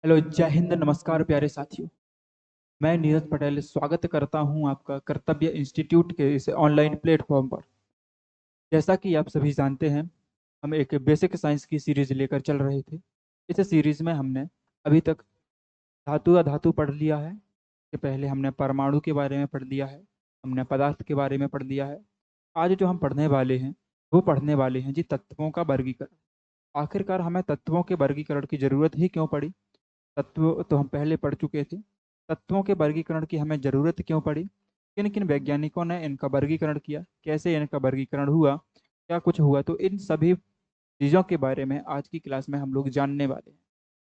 Hello, जय हिंद, नमस्कार प्यारे साथियों। मैं नीरज पटेल स्वागत करता हूं आपका कर्तव्य इंस्टीट्यूट के इस ऑनलाइन प्लेटफॉर्म पर। जैसा कि आप सभी जानते हैं, हम एक बेसिक साइंस की सीरीज लेकर चल रहे थे। इस सीरीज में हमने अभी तक धातु अधातु पढ़ लिया है। कि पहले हमने परमाणु के बारे में पढ़ लिया है, हमने पदार्थ के बारे में पढ़ लिया है। आज जो हम पढ़ने वाले हैं वो पढ़ने वाले हैं जी तत्वों का वर्गीकरण। आखिरकार हमें तत्वों के वर्गीकरण की जरूरत ही क्यों पड़ी? तत्व तो हम पहले पढ़ चुके थे। तत्वों के वर्गीकरण की हमें जरूरत क्यों पड़ी? किन किन वैज्ञानिकों ने इनका वर्गीकरण किया, कैसे इनका वर्गीकरण हुआ, क्या कुछ हुआ, तो इन सभी चीज़ों के बारे में आज की क्लास में हम लोग जानने वाले हैं।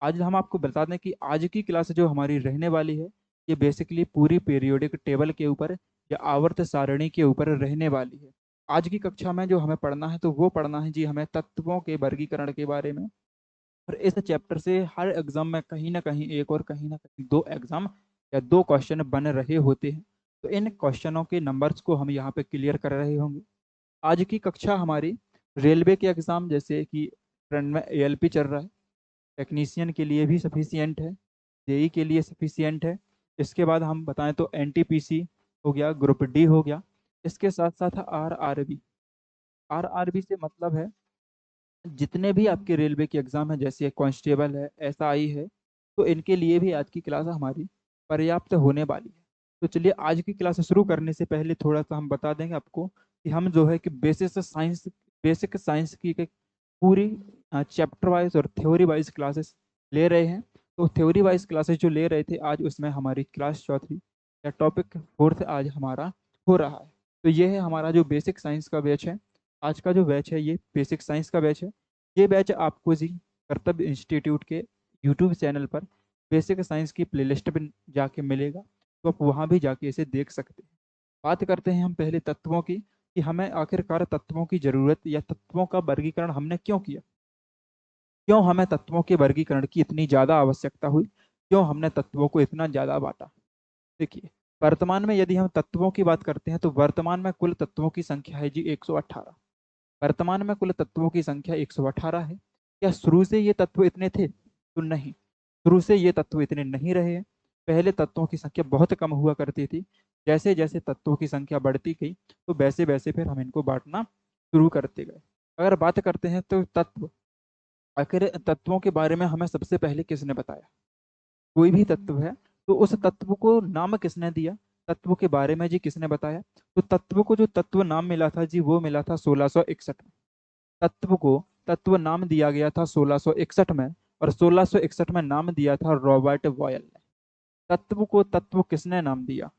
आज हम आपको बता दें कि आज की क्लास जो हमारी रहने वाली है, ये बेसिकली पूरी पीरियोडिक टेबल के ऊपर या आवर्त सारणी के ऊपर रहने वाली है। आज की कक्षा में जो हमें पढ़ना है तो वो पढ़ना है जी हमें तत्वों के वर्गीकरण के बारे में। और इस चैप्टर से हर एग्जाम में कहीं ना कहीं एक और कहीं ना कहीं दो एग्जाम या दो क्वेश्चन बन रहे होते हैं। तो इन क्वेश्चनों के नंबर्स को हम यहाँ पे क्लियर कर रहे होंगे। आज की कक्षा हमारी रेलवे के एग्जाम, जैसे कि ट्रेंड में एएलपी चल रहा है, टेक्नीशियन के लिए भी सफिशियंट है, जेई के लिए सफिशियंट है। इसके बाद हम बताएं तो एनटीपीसी हो गया, ग्रुप डी हो गया। इसके साथ साथ आरआरबी। आरआरबी से मतलब है जितने भी आपके रेलवे के एग्जाम है, जैसे कांस्टेबल है, एसआई है, तो इनके लिए भी आज की क्लास हमारी पर्याप्त होने वाली है। तो चलिए, आज की क्लास शुरू करने से पहले थोड़ा सा हम बता देंगे आपको कि हम जो है कि बेसिक साइंस की एक पूरी चैप्टर वाइज और थ्योरी वाइज क्लासेस ले रहे हैं। तो थ्योरी वाइज क्लासेस जो ले रहे थे आज, उसमें हमारी क्लास चौथी या टॉपिक फोर्थ आज हमारा हो रहा है। तो ये है हमारा जो बेसिक साइंस का बैच है। आज का जो बैच है ये बेसिक साइंस का बैच है। ये बैच आपको जी कर्तव्य इंस्टीट्यूट के यूट्यूब चैनल पर बेसिक साइंस की प्लेलिस्ट पर जाके मिलेगा, तो आप वहाँ भी जाके इसे देख सकते हैं। बात करते हैं हम पहले तत्वों की, कि हमें आखिरकार तत्वों की जरूरत या तत्वों का वर्गीकरण हमने क्यों किया, क्यों हमें तत्वों के वर्गीकरण की इतनी ज़्यादा आवश्यकता हुई, क्यों हमने तत्वों को इतना ज़्यादा बांटा। देखिए, वर्तमान में यदि हम तत्वों की बात करते हैं तो वर्तमान में कुल तत्वों की संख्या है जी 118। वर्तमान में कुल तत्वों की संख्या 118 है। क्या शुरू से ये तत्व इतने थे? तो नहीं, शुरू से ये तत्व इतने नहीं रहे हैं। पहले तत्वों की संख्या बहुत कम हुआ करती थी। जैसे जैसे तत्वों की संख्या बढ़ती गई तो वैसे वैसे फिर हम इनको बांटना शुरू करते गए। अगर बात करते हैं तो तत्व, आखिर तत्वों के बारे में हमें सबसे पहले किसने बताया? कोई भी तत्व है तो उस तत्व को नाम किसने दिया, तत्व के बारे में जी किसने बताया? तो तत्व को जो तत्व नाम मिला था जी वो मिला था 1661 में। तत्व को तत्व नाम दिया गया था 1661 में, और 1661 में नाम दिया था रॉबर्ट बॉयल ने। तत्व को तत्व किसने नाम दिया?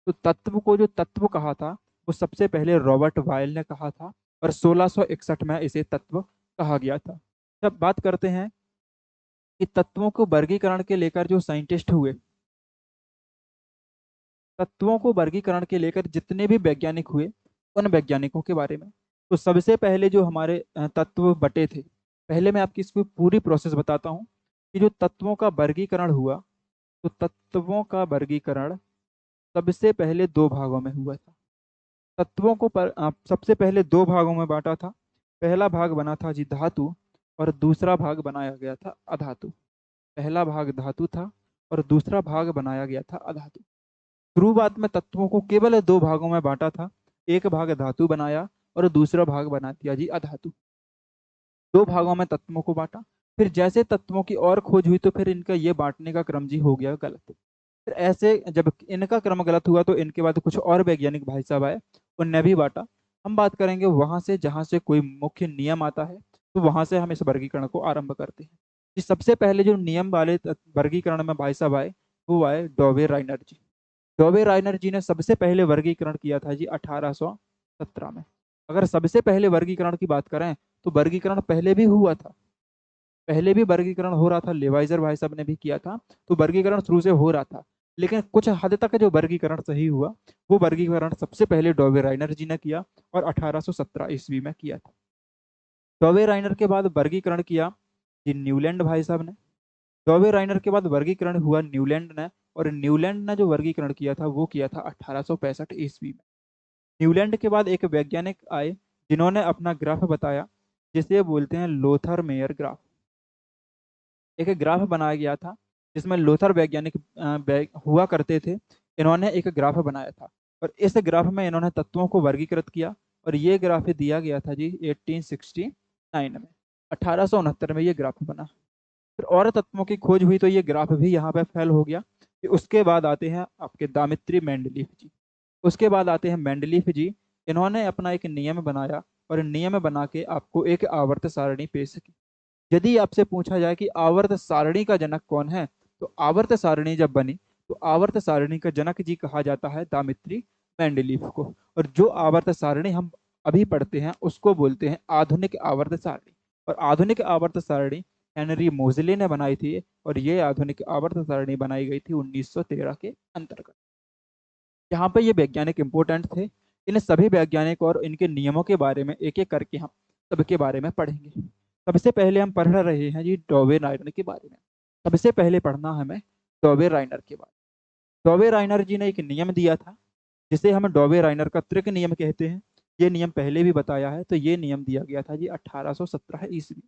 तो तत्व को जो तत्व कहा था वो सबसे पहले रॉबर्ट बॉयल ने कहा था, और 1661 में इसे तत्व कहा गया था। जब बात करते हैं कि तत्वों को वर्गीकरण के लेकर जो साइंटिस्ट हुए, तत्वों को वर्गीकरण के लेकर जितने भी वैज्ञानिक हुए, उन वैज्ञानिकों के बारे में, तो सबसे पहले जो हमारे तत्व बटे थे, पहले मैं आपकी इसको पूरी प्रोसेस बताता हूँ कि जो तत्वों का वर्गीकरण हुआ, तो तत्वों का वर्गीकरण सबसे पहले दो भागों में हुआ था। तत्वों को सबसे पहले दो भागों में बांटा था। पहला भाग बना था जी धातु, और दूसरा भाग बनाया गया था अधातु। पहला भाग धातु था और दूसरा भाग बनाया गया था अधातु। शुरुआत में तत्वों को केवल दो भागों में बांटा था। एक भाग धातु बनाया और दूसरा भाग बना दिया जी अधातु। दो भागों में तत्वों को बांटा। फिर जैसे तत्वों की और खोज हुई तो फिर इनका ये बांटने का क्रम जी हो गया गलत। फिर ऐसे जब इनका क्रम गलत हुआ तो इनके बाद कुछ और वैज्ञानिक भाई साहब आए, उनने भी बांटा। हम बात करेंगे वहां से जहां से कोई मुख्य नियम आता है, तो वहां से हम इस वर्गीकरण को आरंभ करते हैं। कि सबसे पहले जो नियम वाले वर्गीकरण में भाई साहब आए, वो आए डॉवे राइनर जी। डॉवे राइनर जी ने सबसे पहले वर्गीकरण किया था जी 1817 में। अगर सबसे पहले वर्गीकरण की बात करें तो वर्गीकरण पहले भी हुआ था, पहले भी वर्गीकरण हो रहा था, लेवाइजर भाई साहब ने भी किया था। तो वर्गीकरण शुरू से हो रहा था, लेकिन कुछ हद तक जो वर्गीकरण सही हुआ वो वर्गीकरण सबसे पहले डॉवे राइनर जी ने किया, और 1817 ईस्वी में किया था। डॉवे राइनर के बाद वर्गीकरण किया जी न्यूलैंड भाई साहब ने। डॉवे राइनर के बाद वर्गीकरण हुआ न्यूलैंड ने, और न्यूलैंड ने जो वर्गीकरण किया था वो किया था 1865 ईस्वी में। न्यूलैंड के बाद एक वैज्ञानिक आए जिन्होंने अपना ग्राफ बताया, जिसे बोलते हैं लोथर मेयर ग्राफ। एक ग्राफ बनाया गया था जिसमें लोथर वैज्ञानिक हुआ करते थे। इन्होंने एक ग्राफ बनाया था और इस ग्राफ में इन्होंने तत्वों को वर्गीकृत किया और ये ग्राफ दिया गया था जी 1869 में, 1869 में ये ग्राफ बना। फिर और तत्वों की खोज हुई तो ये ग्राफ भी यहाँ पे फेल हो गया। फिर उसके बाद आते हैं आपके दामित्री मेंडलीफ जी। उसके बाद आते हैं मेंडलीफ जी। इन्होंने अपना एक नियम बनाया और नियम बना के आपको एक आवर्त सारणी पेश की। यदि आपसे पूछा जाए कि आवर्त सारणी का जनक कौन है, तो आवर्त सारणी जब बनी तो आवर्त सारणी का जनक जी कहा जाता है दामित्री मेंडलीफ को। और जो आवर्त सारणी हम अभी पढ़ते हैं उसको बोलते हैं आधुनिक आवर्त सारणी। और आधुनिक आवर्त सारणी हेनरी मोजले ने बनाई थी और ये आधुनिक आवर्त सारणी बनाई गई थी 1913 के अंतर्गत। यहाँ पे ये वैज्ञानिक इंपोर्टेंट थे। इन सभी वैज्ञानिक और इनके नियमों के बारे में एक एक करके हम सबके बारे में पढ़ेंगे। सबसे पहले हम पढ़ रहे हैं जी डॉवे राइनर के बारे में। सबसे पहले पढ़ना हमें डॉवे राइनर के बारे में। डॉवे राइनर जी ने एक नियम दिया था जिसे हम डॉवे राइनर का त्रिक नियम कहते हैं। ये नियम पहले भी बताया है। तो ये नियम दिया गया था जी 1817 ईस्वी।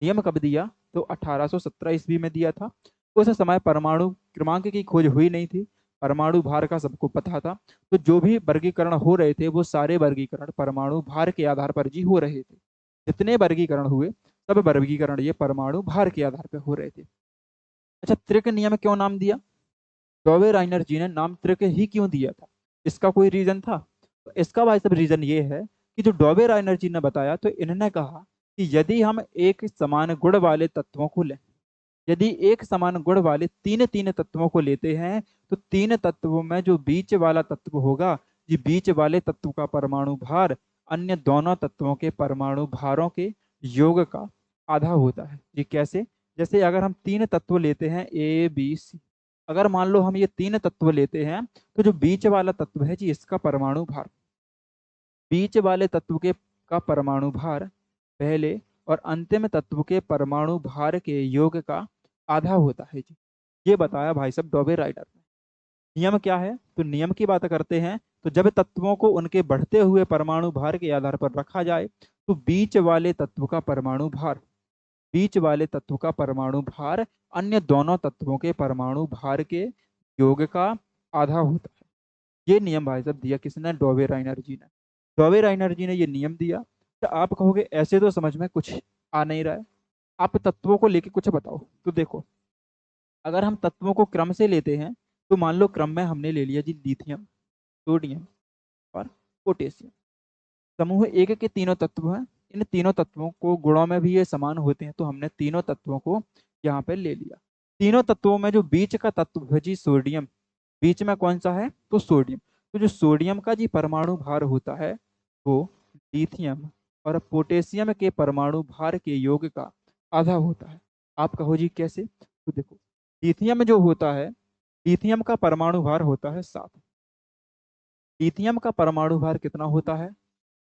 नियम कब दिया? तो 1817 ईस्वी में दिया था। उस समय परमाणु क्रमांक की खोज हुई नहीं थी। परमाणु भार का सबको पता था। तो जो भी वर्गीकरण हो रहे थे वो सारे वर्गीकरण परमाणु भार के आधार पर जी हो रहे थे। जितने वर्गीकरण हुए सब वर्गीकरण ये परमाणु भार के आधार पर हो रहे थे। अच्छा, त्रिक नियम क्यों नाम दिया? डॉवे राइनर जी ने नाम त्रिक ही क्यों दिया था? इसका कोई रीजन था? तो इसका भाई सब रीजन ये है कि जो डॉवे राइनर जी ने बताया तो इन्होंने कहा कि यदि हम एक समान गुण वाले तत्वों को लें, यदि एक समान गुण वाले तीन तीन तत्वों को लेते हैं तो तीन तत्वों में जो बीच वाला तत्व होगा, ये बीच वाले तत्व का परमाणु भार अन्य दोनों तत्वों के परमाणु भारों के योग का आधा होता है। ये कैसे? जैसे अगर हम तीन तत्व लेते हैं ए बी सी, अगर मान लो हम ये तीन तत्व लेते हैं तो जो बीच वाला तत्व है जी इसका परमाणु भार, बीच वाले तत्व के का परमाणु भार पहले और अंतिम तत्व के परमाणु भार के योग का आधा होता है जी। ये बताया भाई साहब डॉबे राइडर ने। नियम क्या है? तो नियम की बात करते हैं तो जब तत्वों को उनके बढ़ते हुए परमाणु भार के आधार पर रखा जाए तो बीच वाले तत्व का परमाणु भार, बीच वाले तत्व का परमाणु भार अन्य दोनों तत्वों के परमाणु भार के योग का आधा होता है। ये नियम भाई साहब दिया किसने? डॉवे राइनर जी ने। डॉवे राइनर जी ने ये नियम दिया। तो आप कहोगे ऐसे तो समझ में कुछ आ नहीं रहा है, आप तत्वों को लेके कुछ बताओ। तो देखो, अगर हम तत्वों को क्रम से लेते हैं तो मान लो क्रम में हमने ले लिया जी लिथियम, सोडियम और पोटेशियम। समूह एक के तीनों तत्व हैं। इन तीनों तत्वों को गुणों में भी ये समान होते हैं तो हमने तीनों तत्वों को यहाँ पे ले लिया। तीनों तत्वों में जो बीच का तत्व है जी सोडियम, बीच में कौन सा है? तो सोडियम। तो जो सोडियम का जी परमाणु भार होता है वो लिथियम और पोटेशियम के परमाणु भार के योग का आधा होता है। आप कहो जी कैसे? तो देखो, लिथियम जो होता है, लिथियम का परमाणु भार होता है 7। लिथियम का परमाणु भार कितना होता है?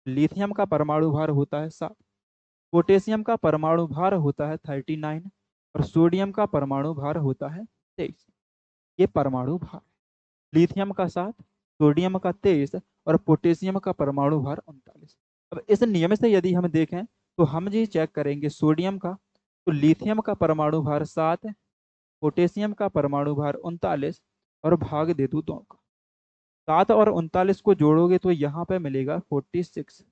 लिथियम का परमाणु भार होता है 7। पोटेशियम का परमाणु भार होता है 39 और सोडियम का परमाणु भार होता है 23। ये परमाणु भार, लिथियम का 7, सोडियम का 23 और पोटेशियम का परमाणु भार 39। अब इस नियम से यदि हम देखें तो हम जी चेक करेंगे सोडियम का, तो लिथियम का परमाणु भार 7, पोटेशियम का परमाणु भार 39 और भाग दे दो 2 का। 7 और 39 को जोड़ोगे तो यहाँ पे मिलेगा 46।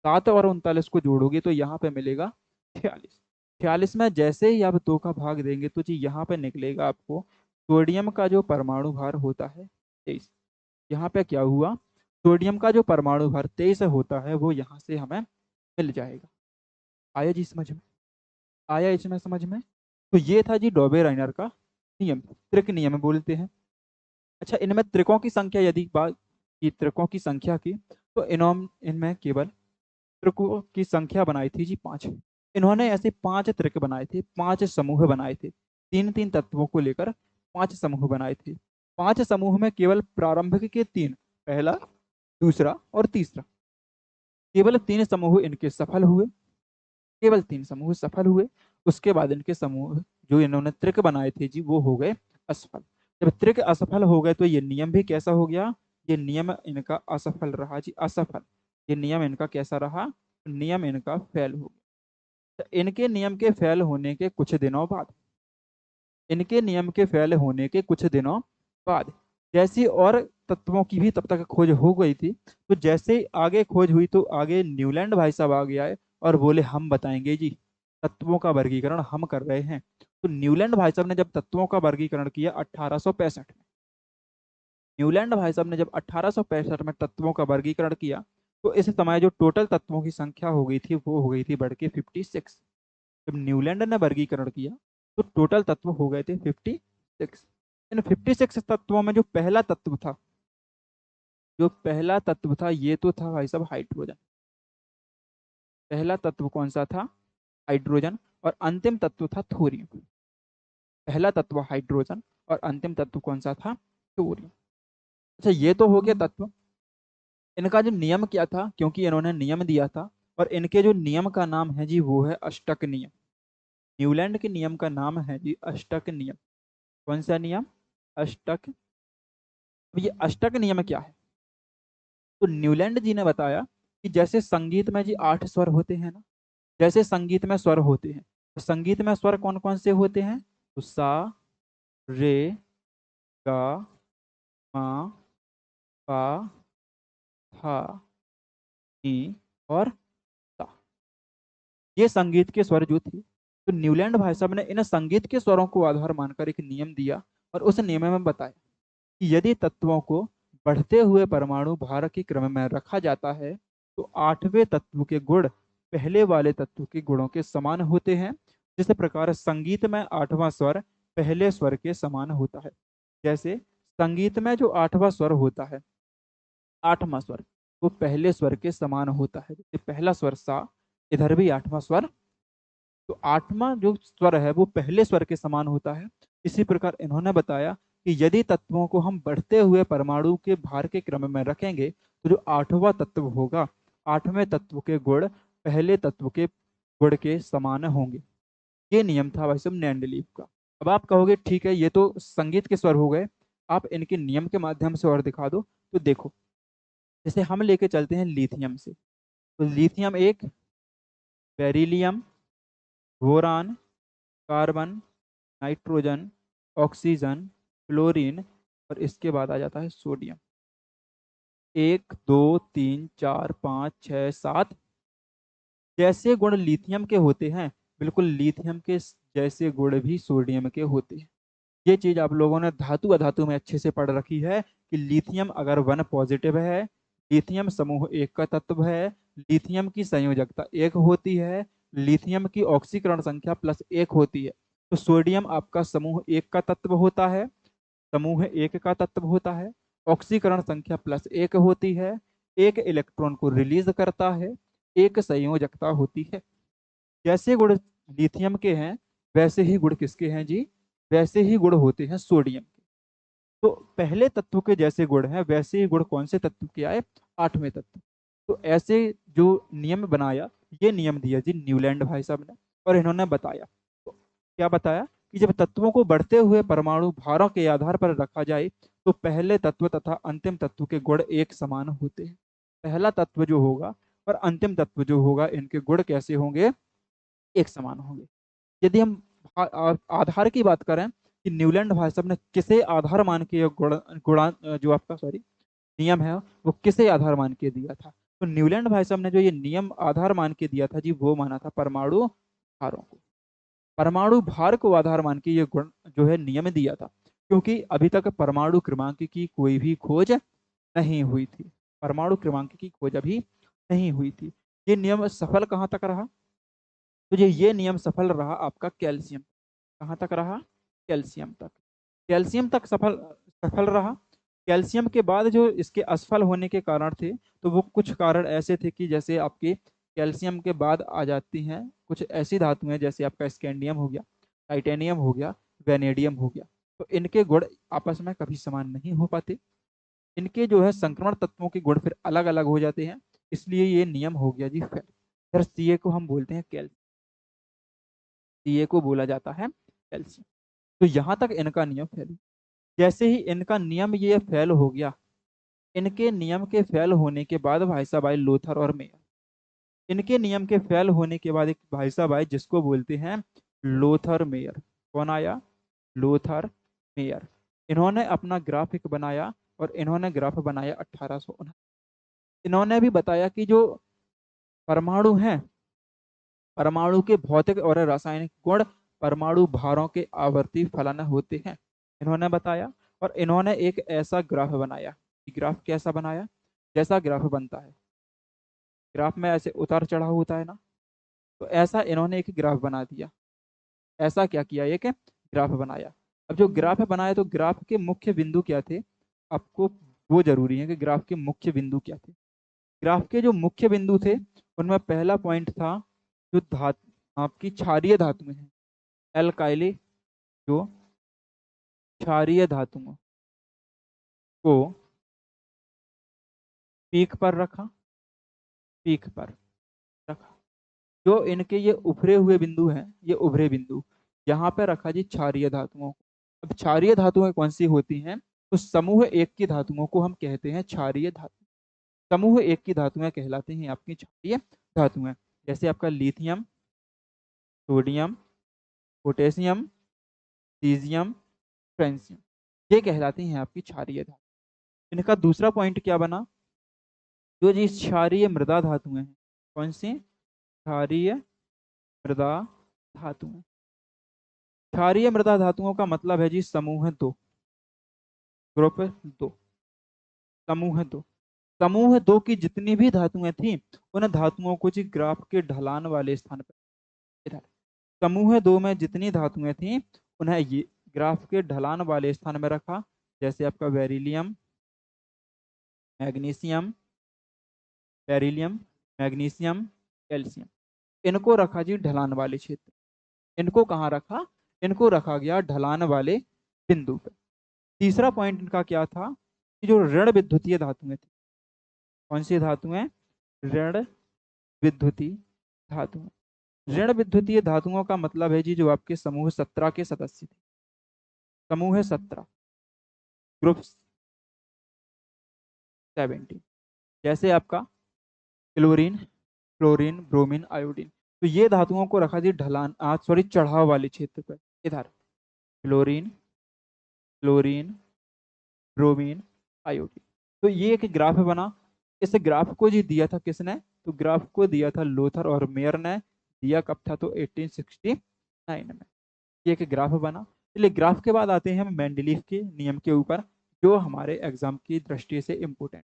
7 और 39 को जोड़ोगे तो यहाँ पे मिलेगा 46। 46 में जैसे ही आप 2 का भाग देंगे तो जी यहाँ पे निकलेगा आपको सोडियम का जो परमाणु भार होता है 23। यहाँ पे क्या हुआ? सोडियम का जो परमाणु भार 23 होता है वो यहाँ से हमें मिल जाएगा। आया जी समझ में? आया इसमें समझ में? तो ये था जी डॉबे राइनर का नियम, त्रिक नियम बोलते हैं। अच्छा, इनमें त्रिकों की संख्या यदि बात की, त्रिकों की संख्या की, तो इनमें केवल त्रिकों की संख्या बनाई थी जी 5। इन्होंने ऐसे 5 त्रिक बनाए थे, 5 समूह बनाए थे, तीन तीन तत्वों को लेकर 5 समूह बनाए थे। 5 समूह में केवल प्रारंभिक के 3, पहला, दूसरा और तीसरा, केवल 3 समूह इनके सफल हुए। केवल 3 समूह सफल हुए। उसके बाद इनके समूह जो इन्होंने त्रिक बनाए थे जी वो हो गए असफल। जब त्रिक असफल हो गए तो ये नियम भी कैसा हो गया? ये नियम इनका असफल रहा जी, असफल। ये नियम इनका कैसा रहा? नियम इनका फेल हो गया। इनके नियम के फेल होने के कुछ दिनों बाद, इनके नियम के फेल होने के कुछ दिनों बाद जैसी और तत्वों की भी तब तक खोज हो गई थी, तो जैसे ही आगे खोज हुई तो आगे न्यूलैंड भाई साहब आगे आए और बोले हम बताएंगे जी, तत्वों का वर्गीकरण हम कर रहे हैं। तो न्यूलैंड भाई साहब ने जब तत्वों का वर्गीकरण किया 1865 में, न्यूलैंड भाई साहब ने जब 1865 में तत्वों का वर्गीकरण किया, तो इस समय जो टोटल तत्वों की संख्या हो गई थी वो हो गई थी बढ़ के 56। जब न्यूलैंड ने वर्गीकरण किया तो टोटल तत्व हो गए थे 56। इन 56 तत्वों में जो पहला तत्व था, जो पहला तत्व था ये तो था भाई साहब हाइड्रोजन। पहला तत्व कौन सा था? हाइड्रोजन। और अंतिम तत्व था थोरियम। पहला तत्व हाइड्रोजन और अंतिम तत्व कौन सा था? थोरियम। अच्छा, ये तो हो गया तत्व। इनका जो नियम क्या था, क्योंकि इन्होंने नियम दिया था, और इनके जो नियम का नाम है जी वो है अष्टक नियम। न्यूलैंड के नियम का नाम है जी अष्टक नियम। कौन सा नियम? अष्टक। अब ये अष्टक नियम क्या है? तो न्यूलैंड जी ने बताया कि जैसे संगीत में जी 8 स्वर होते हैं ना, जैसे संगीत में स्वर होते हैं, तो संगीत में स्वर कौन कौन से होते हैं? तो सा, रे, गा, मा, पा, था, नी और सा। ये संगीत के स्वर जो थे। तो न्यूलैंड भाई साहब ने इन संगीत के स्वरों को आधार मानकर एक नियम दिया, और उस नियम में बताया कि यदि तत्वों को बढ़ते हुए परमाणु भार के क्रम में रखा जाता है, तो आठवें तत्व के गुण पहले वाले तत्व के गुणों के समान होते हैं। जिस प्रकार संगीत में आठवां स्वर पहले स्वर के समान होता है। जैसे संगीत में जो आठवां स्वर होता है, आठवां स्वर, वो पहले स्वर के समान होता है। जैसे पहला स्वर सा, इधर भी आठवां स्वर, तो आठवां जो स्वर है वो पहले स्वर के समान होता है। इसी प्रकार इन्होंने बताया कि यदि तत्वों को हम बढ़ते हुए परमाणु के भार के क्रम में रखेंगे, तो जो आठवां तत्व होगा, आठवें तत्व के गुण पहले तत्व के गुण के समान होंगे। ये नियम था भाई साहब मेंडलीव का। अब आप कहोगे ठीक है, ये तो संगीत के स्वर हो गए, आप इनके नियम के माध्यम से और दिखा दो। तो देखो, जैसे हम लेके चलते हैं लिथियम से, तो लिथियम एक, beryllium, boron, carbon, nitrogen, oxygen, fluorine, और इसके बाद आ जाता है सोडियम। एक, दो, तीन, चार, पाँच, छः, सात। जैसे गुण लिथियम के होते हैं, बिल्कुल लिथियम के जैसे गुण भी सोडियम के होते हैं। ये चीज आप लोगों ने धातु अधातु में अच्छे से पढ़ रखी है कि लिथियम अगर वन पॉजिटिव है, लिथियम समूह एक का तत्व है, लिथियम की संयोजकता एक होती है, लिथियम की ऑक्सीकरण संख्या +1 होती है, तो सोडियम आपका समूह एक का तत्व होता है, समूह एक का तत्व होता है, ऑक्सीकरण संख्या +1 होती है, एक इलेक्ट्रॉन को रिलीज करता है, एक संयोजकता होती है। जैसे गुण लिथियम के हैं, वैसे ही गुण किसके हैं जी? वैसे ही गुण होते हैं सोडियम के। तो पहले तत्व के जैसे गुण हैं, वैसे ही गुण कौन से तत्व के आए? आठवें तत्व। तो ऐसे जो नियम बनाया, ये नियम दिया जी न्यूलैंड भाई साहब ने, और इन्होंने बताया। तो क्या बताया? कि जब तत्वों को बढ़ते हुए परमाणु भारों के आधार पर रखा जाए, तो पहले तत्व तथा अंतिम तत्व के गुण एक समान होते हैं। पहला तत्व जो होगा और अंतिम तत्व जो होगा, इनके गुण कैसे होंगे? एक समान होंगे। यदि हम आधार की बात करें कि न्यूलैंड भाई साहब ने किसे आधार मान के गुण गुणा जो आपका सॉरी नियम है वो किसे आधार मान के दिया था, तो न्यूलैंड भाई साहब ने जो ये नियम आधार मान के दिया था जी, वो माना था परमाणु भारों को। परमाणु भार को आधार मान के ये गुण जो है नियम दिया था, क्योंकि अभी तक परमाणु क्रमांक की कोई भी खोज नहीं हुई थी। परमाणु क्रमांक की खोज अभी नहीं हुई थी। ये नियम सफल कहाँ तक रहा? तो ये नियम सफल रहा आपका कैल्शियम। कहाँ तक रहा? कैल्शियम तक। कैल्शियम तक सफल सफल रहा। कैल्शियम के बाद जो इसके असफल होने के कारण थे, तो वो कुछ कारण ऐसे थे कि जैसे आपके कैल्शियम के बाद आ जाती हैं कुछ ऐसी धातुएं, जैसे आपका स्कैंडियम हो गया, टाइटेनियम हो गया, वेनेडियम हो गया। तो इनके गुण आपस में कभी समान नहीं हो पाते। इनके जो है संक्रमण तत्वों के गुण फिर अलग अलग हो जाते हैं। इसलिए ये नियम हो गया जी फेल। फिर सी को हम बोलते हैं कैल्शियम, सी को बोला जाता है कैल्शियम। तो यहां तक इनका नियम फेल। जैसे ही इनका नियम ये फेल हो गया, इनके नियम के फेल होने के बाद भाई साहब आए लोथर और मेयर। इनके नियम के फेल होने के बाद एक भाई साहब आए जिसको बोलते हैं लोथर मेयर। कौन आया? Lothar Meyer. इन्होंने अपना ग्राफ एक बनाया और इन्होंने ग्राफ बनाया 1869। इन्होंने भी बताया कि जो परमाणु हैं, परमाणु के भौतिक और रासायनिक गुण परमाणु भारों के आवर्ती फलन होते हैं, इन्होंने बताया। और इन्होंने एक ऐसा ग्राफ बनाया। ग्राफ कैसा बनाया? जैसा ग्राफ बनता है, ग्राफ में ऐसे उतार चढ़ाव होता है ना, तो ऐसा इन्होंने एक ग्राफ बना दिया। ऐसा क्या किया? एक ग्राफ बनाया। अब जो ग्राफ बनाया तो ग्राफ के मुख्य बिंदु क्या थे? आपको वो जरूरी है कि ग्राफ के मुख्य बिंदु क्या थे। ग्राफ के जो मुख्य बिंदु थे उनमें पहला पॉइंट था जो धातु आपकी क्षारीय धातुएं हैं, एल्काइली, जो क्षारीय धातुओं को पीक पर रखा, पीक पर रखा। जो इनके ये उभरे हुए बिंदु हैं, ये उभरे बिंदु यहाँ पे रखा जी क्षारीय धातुओं को। अब क्षारीय धातुएं कौन सी होती हैं? तो समूह एक की धातुओं को हम कहते हैं क्षारीय धातु। समूह एक की धातुएं कहलाती हैं आपकी क्षारीय धातुएं। जैसे आपका lithium, sodium, potassium, caesium, francium, ये कहलाती हैं आपकी क्षारीय धातु। इनका दूसरा पॉइंट क्या बना? जो जी क्षारीय मृदा धातुएं हैं, कौन सी? क्षारीय मृदा धातुएं। क्षारीय मृदा धातुओं का मतलब है जी समूह दो, ग्रुप दो, समूह दो। समूह दो की जितनी भी धातुएं थी उन धातुओं को जी ग्राफ के ढलान वाले स्थान पर, इधर समूह दो में जितनी धातुएं थी उन्हें ये ग्राफ के ढलान वाले स्थान में रखा। जैसे आपका beryllium, magnesium, beryllium, magnesium, calcium, इनको रखा जी ढलान वाले क्षेत्र। इनको कहाँ रखा? इनको रखा गया ढलान वाले बिंदु पर। तीसरा पॉइंट इनका क्या था कि जो ऋण विद्युतीय धातुएं थी, कौन सी धातुएं? ऋण विद्युतीय धातुएं। ऋण विद्युतीय धातुओं का मतलब है जी जो आपके समूह 17 के सदस्य थे। समूह 17, ग्रुप 17। जैसे आपका क्लोरीन, फ्लोरीन, ब्रोमीन, आयोडीन। तो ये धातुओं को रखा जी ढलान सॉरी चढ़ाव वाले क्षेत्र पर। इधर क्लोरीन, फ्लोरीन, ब्रोमीन, आयोडीन। तो ये एक ग्राफ बना। इस ग्राफ को जी दिया था किसने? तो ग्राफ को दिया था लोथर और मेयर ने। दिया कब था? तो 1869 में। ये एक ग्राफ बना। चलिए ग्राफ के बाद आते हैं हम मेंडलीफ के नियम के ऊपर, जो हमारे एग्जाम की दृष्टि से इम्पोर्टेंट।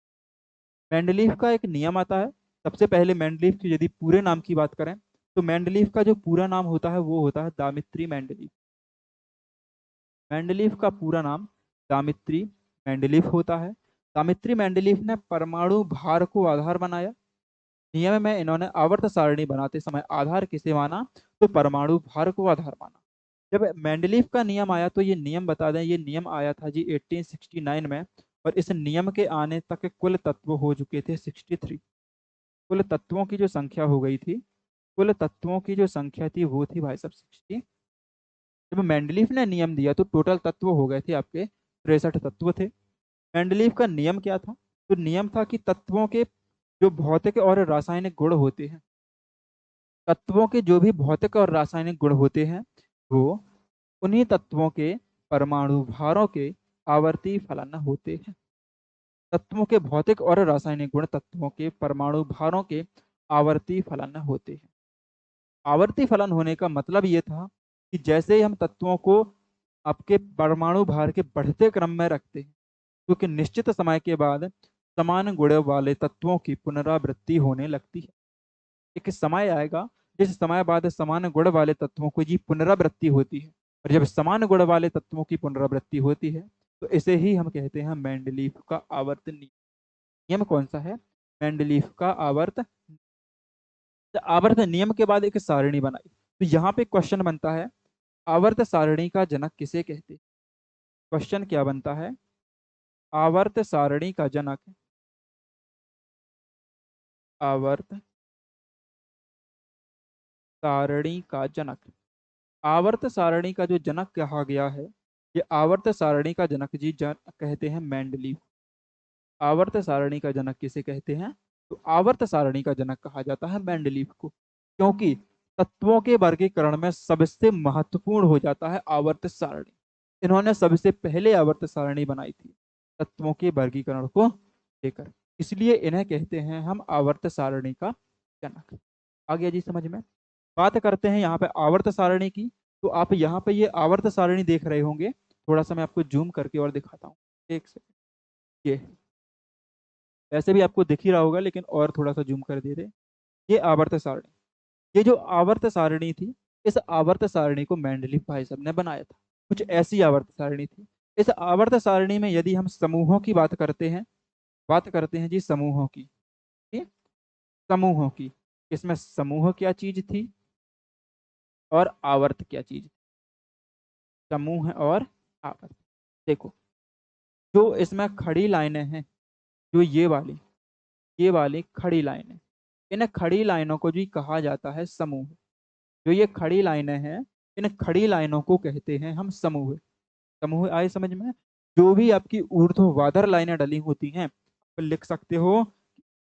मेंडलीफ का एक नियम आता है। सबसे पहले मेंडलीफ की यदि पूरे नाम की बात करें तो मेंडलीफ का जो पूरा नाम होता है वो होता है दामित्री मेंडलीफ। मेंडलीफ का पूरा नाम दामित्री मेंडलीफ होता है। दामित्री मेंडलीफ ने परमाणु भार को आधार बनाया। नियम में इन्होंने आवर्त सारणी बनाते समय आधार किसे माना? तो परमाणु भार को आधार माना। जब मेंडलीफ का नियम आया तो ये नियम बता दें, ये नियम आया था जी 1869 में। और इस नियम के आने तक कुल तत्व हो चुके थे 63। कुल तत्वों की जो संख्या हो गई थी, कुल तत्वों की जो संख्या थी वो थी भाई साहब 60। जब मेंडलीफ ने नियम दिया तो टोटल तत्व हो गए थे आपके 63 तत्व थे। मेंडलीफ का नियम क्या था? तो नियम था कि तत्वों के जो भौतिक और रासायनिक गुण होते हैं, तत्वों के जो भी भौतिक और रासायनिक गुण होते हैं वो उन्हीं तत्वों के परमाणु भारों के आवर्ती फलन होते हैं। तत्वों के भौतिक और रासायनिक गुण तत्वों के परमाणु भारों के आवर्ती फलन होते हैं। आवर्ती फलन होने का मतलब ये था कि जैसे ही हम तत्वों को आपके परमाणु भार के बढ़ते क्रम में रखते हैं, क्योंकि निश्चित समय के बाद समान गुण वाले तत्वों की पुनरावृत्ति होने लगती है। एक समय आएगा जिस समय बाद समान गुण वाले तत्वों की जी पुनरावृत्ति होती है। और जब समान गुण वाले तत्वों की पुनरावृत्ति होती है तो इसे ही हम कहते हैं मेंडलीफ का आवर्त नियम। नियम कौन सा है? मेंडलीफ का आवर्त। आवर्त नियम के बाद एक सारणी बनाई। तो यहाँ पे क्वेश्चन बनता है, आवर्त सारणी का जनक किसे कहते हैं? क्वेश्चन क्या बनता है? आवर्त सारणी का जनक, आवर्त सारणी का जनक। आवर्त सारणी का जो जनक कहा गया है, ये आवर्त सारणी का जनक जी कहते हैं मेंडलीफ। आवर्त सारणी का जनक किसे कहते हैं? तो आवर्त सारणी का जनक कहा जाता है मेंडलीव को, क्योंकि तत्वों के वर्गीकरण में सबसे महत्वपूर्ण हो जाता है आवर्त सारणी। इन्होंने सबसे पहले आवर्त सारणी बनाई थी तत्वों के वर्गीकरण को लेकर, इसलिए इन्हें कहते हैं हम आवर्त सारणी का जनक। आ गया जी समझ में। बात करते हैं यहाँ पे आवर्त सारणी की। तो आप यहाँ पे ये आवर्त सारणी देख रहे होंगे, थोड़ा सा मैं आपको जूम करके और दिखाता हूँ। एक सेकंड, ये वैसे भी आपको दिख ही रहा होगा, लेकिन और थोड़ा सा जूम कर दे रहे। ये आवर्त सारणी, ये जो आवर्त सारणी थी, इस आवर्त सारणी को मेंडलीव भाई साहब ने बनाया था। कुछ ऐसी आवर्त सारणी थी। इस आवर्त सारणी में यदि हम समूहों की बात करते हैं जी समूहों की, ठीक? समूहों की, इसमें समूह क्या चीज थी और आवर्त क्या चीज थी? समूह और आवर्त। देखो, जो इसमें खड़ी लाइनें हैं, जो ये वाली खड़ी लाइनें, इन खड़ी लाइनों को जी कहा जाता है समूह। जो ये खड़ी लाइनें हैं, इन खड़ी लाइनों को कहते हैं हम समूह। समूह आए समझ में। जो भी आपकी ऊर्ध्वाधर लाइनें डली होती हैं, आप लिख सकते हो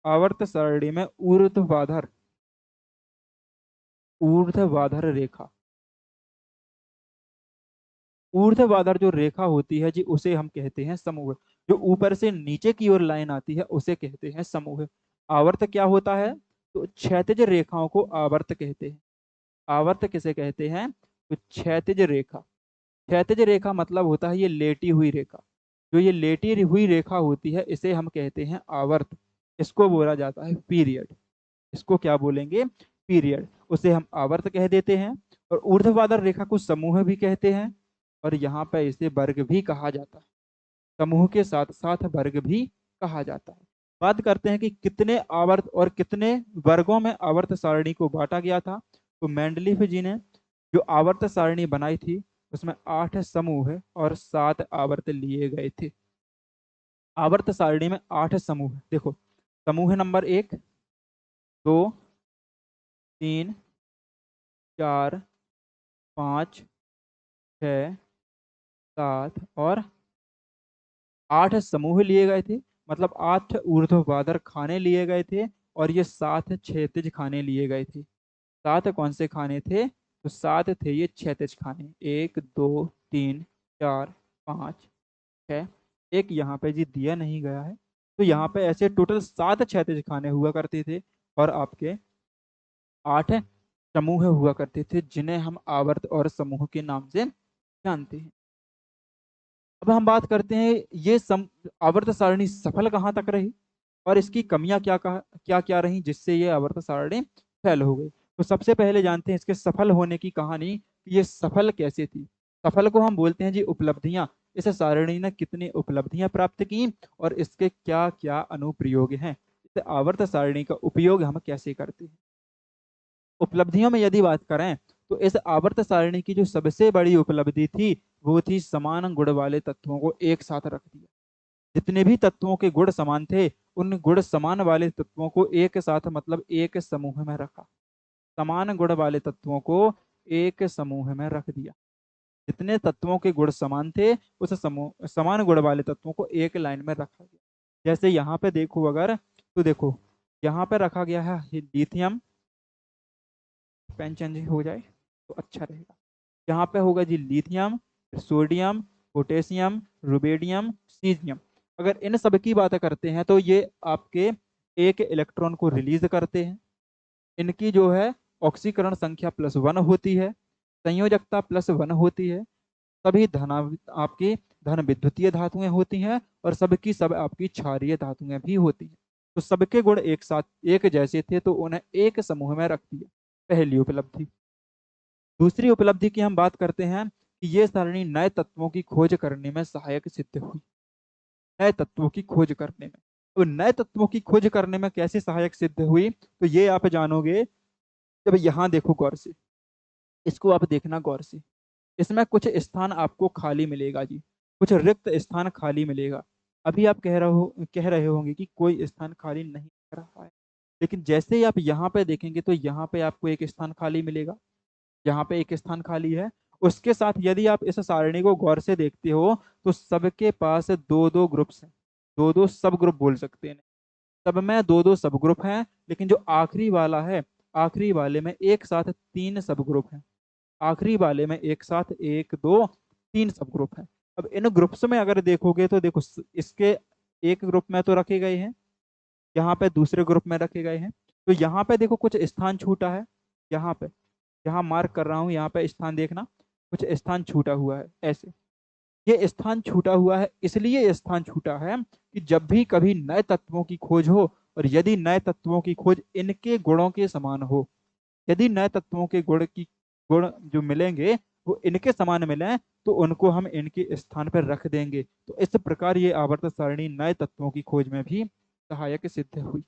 आवर्त सारणी में ऊर्ध्वाधर, ऊर्ध्वाधर रेखा, ऊर्ध्वाधर जो रेखा होती है जी उसे हम कहते हैं समूह। जो ऊपर से नीचे की ओर लाइन आती है उसे कहते हैं समूह। आवर्त क्या होता है? तो क्षैतिज रेखाओं को आवर्त कहते हैं। आवर्त किसे कहते हैं? तो क्षैतिज रेखा। क्षैतिज रेखा मतलब होता है ये लेटी हुई रेखा। जो ये लेटी हुई रेखा होती है इसे हम कहते हैं आवर्त। इसको बोला जाता है पीरियड। इसको क्या बोलेंगे? पीरियड। उसे हम आवर्त कह देते हैं। और ऊर्ध्वाधर रेखा को समूह भी कहते हैं। और यहाँ पे इसे वर्ग भी कहा जाता है। समूह के साथ साथ वर्ग भी कहा जाता है। बात करते हैं कि कितने आवर्त और कितने वर्गों में आवर्त सारणी को बांटा गया था। तो मेंडलीव जी ने जो आवर्त सारणी बनाई थी उसमें 8 समूह और 7 आवर्त लिए गए थे। आवर्त सारणी में 8 समूह। देखो, समूह नंबर 1, 2, 3, 4, 5, 6, 7 और 8 समूह लिए गए थे। मतलब 8 ऊर्ध्वाधर खाने लिए गए थे और ये 7 क्षैतिज खाने लिए गए थे। 7 कौन से खाने थे? तो 7 थे ये क्षैतिज खाने। 1, 2, 3, 4, 5, 6। एक यहाँ पे जी दिया नहीं गया है। तो यहाँ पे ऐसे टोटल 7 क्षैतिज खाने हुआ करते थे और आपके 8 समूह हुआ करते थे, जिन्हें हम आवर्त और समूह के नाम से जानते हैं। अब हम बात करते हैं ये आवर्त सारणी सफल कहाँ तक रही और इसकी कमियां क्या क्या रही जिससे ये आवर्त सारणी फेल हो गई। तो सबसे पहले जानते हैं इसके सफल होने की कहानी कि ये सफल कैसे थी। सफल को हम बोलते हैं जी उपलब्धियां। इस सारणी ने कितनी उपलब्धियां प्राप्त की और इसके क्या क्या अनुप्रयोग हैं। इस आवर्त सारणी का उपयोग हम कैसे करते हैं। उपलब्धियों में यदि बात करें तो इस आवर्त सारणी की जो सबसे बड़ी उपलब्धि थी वो थी समान गुण वाले तत्वों को एक साथ रख दिया। जितने भी तत्वों के गुण समान थे उन गुण समान वाले तत्वों को एक साथ मतलब एक समूह में रखा। समान गुण वाले तत्वों को एक समूह में रख दिया। जितने तत्वों के गुण समान थे उस समूह समान गुण वाले तत्वों को एक लाइन में रखा गया। जैसे यहाँ पे देखो अगर, तो देखो यहाँ पे रखा गया है लिथियम। पेन चेंज हो जाए तो अच्छा रहेगा। यहाँ पे होगा जी lithium, sodium, potassium, rubidium, caesium. अगर इन सब की बात करते हैं तो ये आपके एक इलेक्ट्रॉन को रिलीज करते हैं। इनकी जो है ऑक्सीकरण संख्या +1 होती है, संयोजकता +1 होती है। सभी आपकी धन विद्युतीय धातुएं होती हैं और सबकी सब आपकी क्षारीय धातुएं भी होती हैं। तो सबके गुण एक साथ एक जैसे थे तो उन्हें एक समूह में रख दिया। पहली उपलब्धि। दूसरी उपलब्धि की हम बात करते हैं कि ये सारणी नए तत्वों की खोज करने में सहायक सिद्ध हुई। नए तत्वों की खोज करने में, तो नए तत्वों की खोज करने में कैसे सहायक सिद्ध हुई तो ये आप जानोगे जब यहाँ देखो गौर से। इसको आप देखना गौर से। इसमें कुछ स्थान आपको खाली मिलेगा जी, कुछ रिक्त स्थान खाली मिलेगा। अभी आप कह रहे होंगे कि कोई स्थान खाली नहीं दिख रहा है, लेकिन जैसे ही आप यहाँ पे देखेंगे तो यहाँ पे आपको एक स्थान खाली मिलेगा। यहाँ पे एक स्थान खाली है। उसके साथ यदि आप इस सारणी को गौर से देखते हो तो सबके पास दो दो ग्रुप्स हैं, दो दो सब ग्रुप बोल सकते हैं। सब में दो दो सब ग्रुप हैं, लेकिन जो आखिरी वाला है, आखिरी वाले में एक साथ तीन सब ग्रुप हैं। आखिरी वाले में एक साथ एक दो तीन सब ग्रुप हैं। अब इन ग्रुप्स में अगर देखोगे तो देखो इसके एक ग्रुप में तो रखे गए हैं, यहाँ पे दूसरे ग्रुप में रखे गए हैं। तो यहाँ पे देखो कुछ स्थान छूटा है, यहाँ पे, यहाँ मार्क कर रहा हूँ, यहाँ पे स्थान देखना, कुछ स्थान छूटा हुआ है ऐसे। ये स्थान छूटा हुआ है, इसलिए ये स्थान छूटा है कि जब भी कभी नए तत्वों की खोज हो, और यदि नए तत्वों की खोज इनके गुणों के समान हो, यदि नए तत्वों के गुण जो मिलेंगे वो इनके समान मिले, तो उनको हम इनके स्थान पर रख देंगे। तो इस प्रकार ये आवर्त सारणी नए तत्वों की खोज में भी सहायक सिद्ध हुई।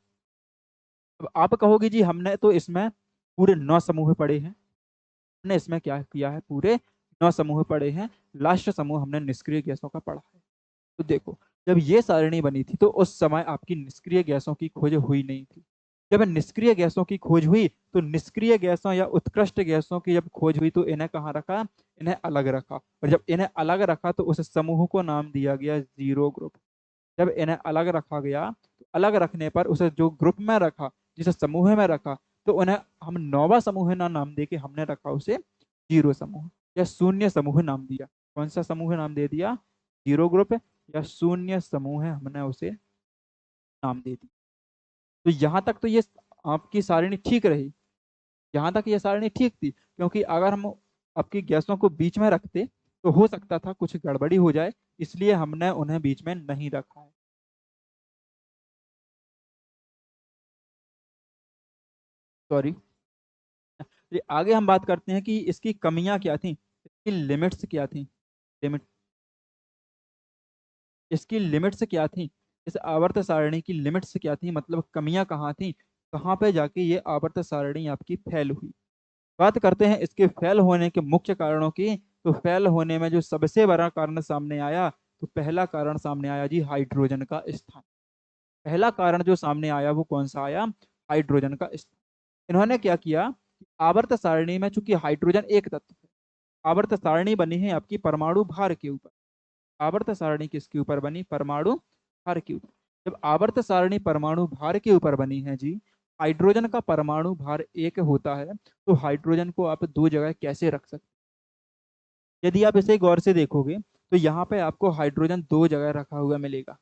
अब आप कहोगे जी हमने तो इसमें पूरे 9 समूह पढ़े हैं, हमने इसमें क्या किया है, पूरे 9 समूह पढ़े हैं, लास्ट समूह हमने निष्क्रिय गैसों का पढ़ा है। तो देखो, जब ये सारणी बनी थी तो उस समय आपकी निष्क्रिय गैसों की खोज हुई नहीं थी। जब निष्क्रिय गैसों की खोज हुई तो निष्क्रिय गैसों या उत्कृष्ट गैसों की जब खोज हुई तो इन्हें कहाँ रखा, इन्हें अलग रखा। और जब इन्हें अलग रखा तो उस समूह को नाम दिया गया जीरो ग्रुप। जब इन्हें अलग रखा गया तो अलग रखने पर उसे जो ग्रुप में रखा, जिसे समूह में रखा, तो उन्हें हम नौवा समूह ना नाम दे के हमने रखा उसे जीरो समूह या शून्य समूह नाम दिया। कौन सा समूह नाम दे दिया, जीरो ग्रुप या शून्य समूह है, हमने उसे नाम दे दिया। तो यहाँ तक तो ये आपकी सारणी ठीक रही, यहाँ तक ये सारणी ठीक थी, क्योंकि अगर हम आपकी गैसों को बीच में रखते तो हो सकता था कुछ गड़बड़ी हो जाए, इसलिए हमने उन्हें बीच में नहीं रखा है। सॉरी। आगे हम बात करते हैं कि इसकी कमियां क्या थी, इसकी लिमिट्स क्या थी। लिमिट, इसकी लिमिट्स क्या थी, इस आवर्त सारणी की लिमिट्स क्या थी, मतलब कमियां कहाँ थी, कहाँ पे जाके ये आवर्त सारणी आपकी फेल हुई। बात करते हैं इसके फेल होने के मुख्य कारणों की। तो फेल होने में जो सबसे बड़ा कारण सामने आया, तो पहला कारण सामने आया जी हाइड्रोजन का स्थान। पहला कारण जो सामने आया वो कौन सा आया, हाइड्रोजन का स्थान। इन्होंने क्या किया, आवर्त सारणी में चूंकि हाइड्रोजन एक तत्व है, आवर्त सारणी बनी है आपकी परमाणु भार के ऊपर। आवर्त सारणी किसके ऊपर बनी, परमाणु भार के ऊपर। जब आवर्त सारणी परमाणु भार के ऊपर बनी है जी, हाइड्रोजन का परमाणु भार एक होता है, तो हाइड्रोजन को आप दो जगह कैसे रख सकते हैं? यदि आप इसे गौर से देखोगे तो यहाँ पे आपको हाइड्रोजन दो जगह रखा हुआ मिलेगा,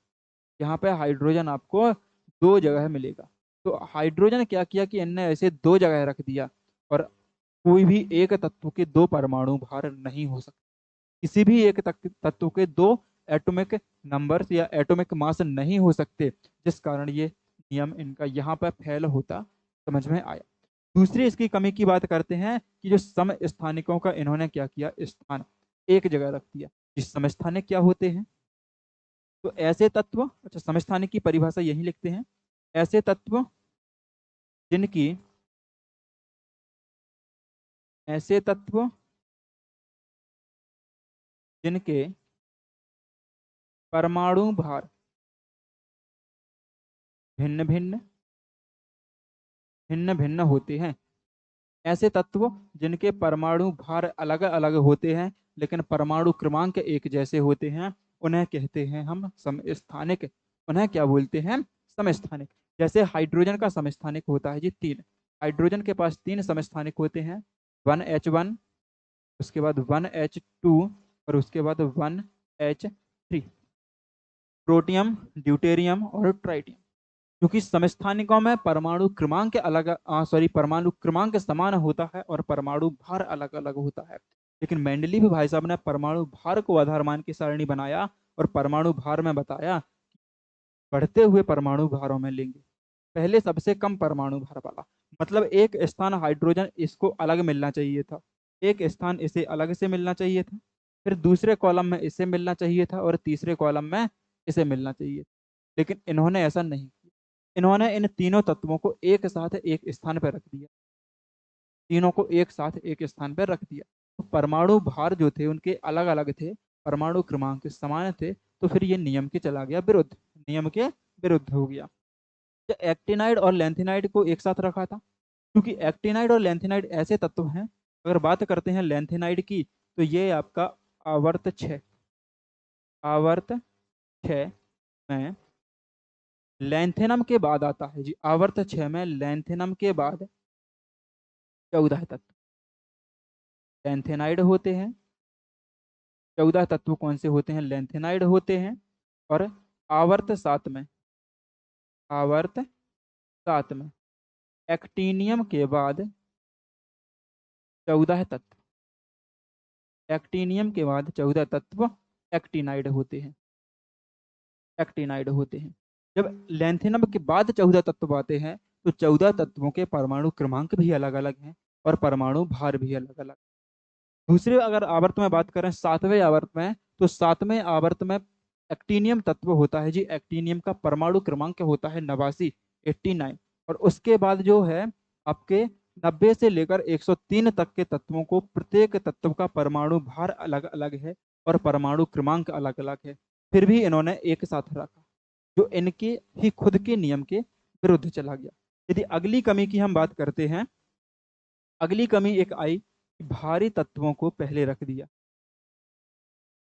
यहाँ पे हाइड्रोजन आपको दो जगह मिलेगा। तो हाइड्रोजन क्या किया कि इनने ऐसे दो जगह रख दिया, और कोई भी एक तत्व के दो परमाणु भार नहीं हो सकते, किसी भी एक तत्व के दो एटॉमिक नंबर्स या एटॉमिक मास नहीं हो सकते, जिस कारण ये नियम इनका यहाँ पर फेल होता समझ में आया। दूसरी इसकी कमी की बात करते हैं कि जो समस्थानिकों का इन्होंने क्या किया, स्थान एक जगह रख दिया। जिस समस्थानिक क्या होते हैं, तो ऐसे तत्व, अच्छा समस्थानिक की परिभाषा यही लिखते हैं, ऐसे तत्व जिनकी, ऐसे तत्व जिनके परमाणु भार भिन्न भिन्न भिन्न भिन्न होते हैं। ऐसे तत्व जिनके परमाणु भार अलग अलग होते हैं लेकिन परमाणु क्रमांक एक जैसे होते हैं, उन्हें कहते हैं हम समस्थानिक। उन्हें क्या बोलते हैं, समस्थानिक। जैसे हाइड्रोजन का समस्थानिक होता है जी तीन, हाइड्रोजन के पास तीन समस्थानिक होते हैं, 1H1, उसके बाद 1H2, और उसके बाद 1H3। प्रोटियम, ड्यूटेरियम और ट्राइटियम। क्योंकि समस्थानिकों में परमाणु क्रमांक अलग, सॉरी, परमाणु क्रमांक समान होता है और परमाणु भार अलग अलग होता है। लेकिन मेंडलीव भाई साहब ने परमाणु भार को आधार मान के सारणी बनाया, और परमाणु भार में बताया बढ़ते हुए परमाणु भारों में लेंगे, पहले सबसे कम परमाणु भार वाला। मतलब एक स्थान हाइड्रोजन इसको अलग मिलना चाहिए था, एक स्थान इसे अलग से मिलना चाहिए था, फिर दूसरे कॉलम में इसे मिलना चाहिए था, और तीसरे कॉलम में इसे मिलना चाहिए। लेकिन इन्होंने ऐसा नहीं किया, इन्होंने इन तीनों तत्वों को एक साथ एक स्थान पर रख दिया, तीनों को एक साथ एक स्थान पर रख दिया। तो परमाणु भार जो थे उनके अलग अलग थे, परमाणु क्रमांक समान थे, तो फिर ये नियम के चला गया विरुद्ध, नियम के विरुद्ध हो गया। तो एक्टिनाइड और लेंथिनाइड को एक साथ रखा था, क्योंकि एक्टिनाइड और लेंथिनाइड ऐसे तत्व हैं। अगर बात करते हैं लेंथिनाइड की, तो ये आपका आवर्त 6, आवर्त 6 में लैंथेनम के बाद आता है जी आवर्त 6 में लैंथेनम के बाद 14 तत्व लैंथेनाइड होते हैं। 14 तत्व कौन से होते हैं? लैंथेनाइड होते हैं। और आवर्त 7 में, आवर्त 7 में एक्टिनियम के बाद 14 तत्व, एक्टिनियम के बाद 14 तत्व एक्टिनाइड होते हैं, एक्टिनाइड होते हैं। जब लैंथेनम के बाद 14 तत्व आते हैं तो 14 तत्वों के परमाणु क्रमांक भी अलग अलग हैं और परमाणु भार भी अलग अलग। दूसरे अगर आवर्त में बात करें 7वें आवर्त में, तो 7वें आवर्त में एक्टिनियम तत्व होता है जी। एक्टिनियम का परमाणु क्रमांक होता है 89, 89। और उसके बाद जो है आपके 90 से लेकर 103 तक के तत्वों को, प्रत्येक तत्व का परमाणु भार अलग अलग है और परमाणु क्रमांक अलग अलग है, फिर भी इन्होंने एक साथ रखा, जो इनके ही खुद के नियम के विरुद्ध चला गया। यदि अगली कमी की हम बात करते हैं, अगली कमी एक आई कि भारी तत्वों को पहले रख दिया,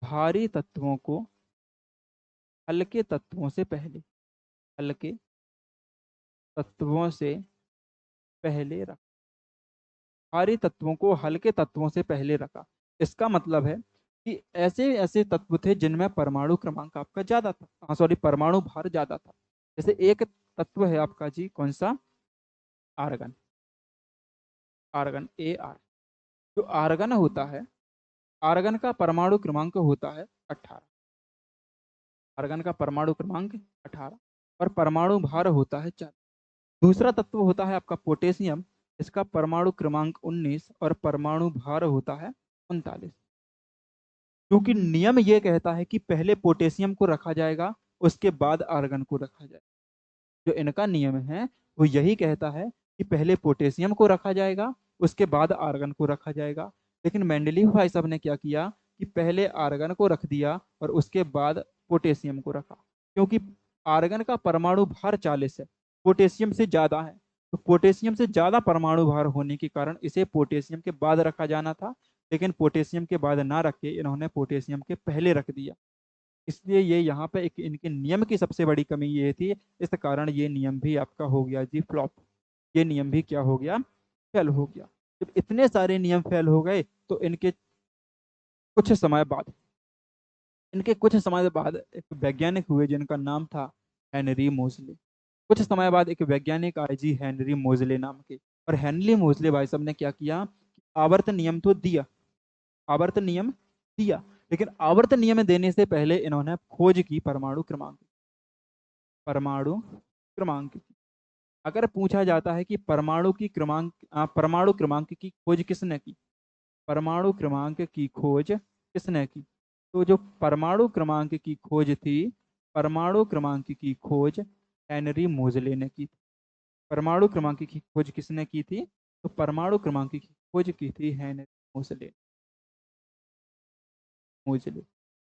भारी तत्वों को हल्के तत्वों से पहले, हल्के तत्वों से पहले रखा, भारी तत्वों को हल्के तत्वों से पहले रखा। इसका मतलब है कि ऐसे ऐसे तत्व थे जिनमें परमाणु क्रमांक आपका ज्यादा था, हाँ सॉरी, परमाणु भार ज्यादा था। जैसे एक तत्व है आपका जी, कौन सा? Argon, argon A R. जो आर्गन होता है, आर्गन का परमाणु क्रमांक होता है 18, आर्गन का परमाणु क्रमांक 18 और परमाणु भार होता है 4। दूसरा तत्व होता है आपका पोटेशियम, इसका परमाणु क्रमांक 19 और परमाणु भार होता है 39। क्योंकि नियम ये कहता है कि पहले पोटेशियम को रखा जाएगा, उसके बाद आर्गन को रखा जाएगा। जो इनका नियम है वो यही कहता है कि पहले पोटेशियम को रखा जाएगा, उसके बाद आर्गन को रखा जाएगा। लेकिन मेंडलीव भाई साहब ने क्या किया कि पहले आर्गन को रख दिया और उसके बाद पोटेशियम को रखा। क्योंकि आर्गन का परमाणु भार 40 है, पोटेशियम से ज्यादा है, तो पोटेशियम से ज्यादा परमाणु भार होने के कारण इसे पोटेशियम के बाद रखा जाना था। लेकिन पोटेशियम के बाद ना रख के इन्होंने पोटेशियम के पहले रख दिया। इसलिए ये यहाँ पे एक इनके नियम की सबसे बड़ी कमी ये थी। इस कारण ये नियम भी आपका हो गया जी फ्लॉप, ये नियम भी क्या हो गया? फेल हो गया। जब इतने सारे नियम फेल हो गए तो कुछ समय बाद इनके कुछ समय बाद एक वैज्ञानिक हुए जिनका नाम था हेनरी मोजले। कुछ समय बाद एक वैज्ञानिक आए जी हेनरी मोजले नाम के। और हेनरी मोजले भाई साहब ने क्या किया? आवर्त नियम तो दिया, आवर्त नियम दिया, लेकिन आवर्त नियम देने से पहले इन्होंने खोज की परमाणु क्रमांक, परमाणु क्रमांक की। अगर पूछा जाता है कि परमाणु क्रमांक की खोज किसने की, परमाणु क्रमांक की खोज किसने की, तो जो परमाणु क्रमांक की खोज थी, परमाणु क्रमांक की खोज हेनरी मोजले ने की थी। परमाणु क्रमांक की खोज किसने की थी? तो परमाणु क्रमांक की खोज की थी हेनरी मोजले, मोजले।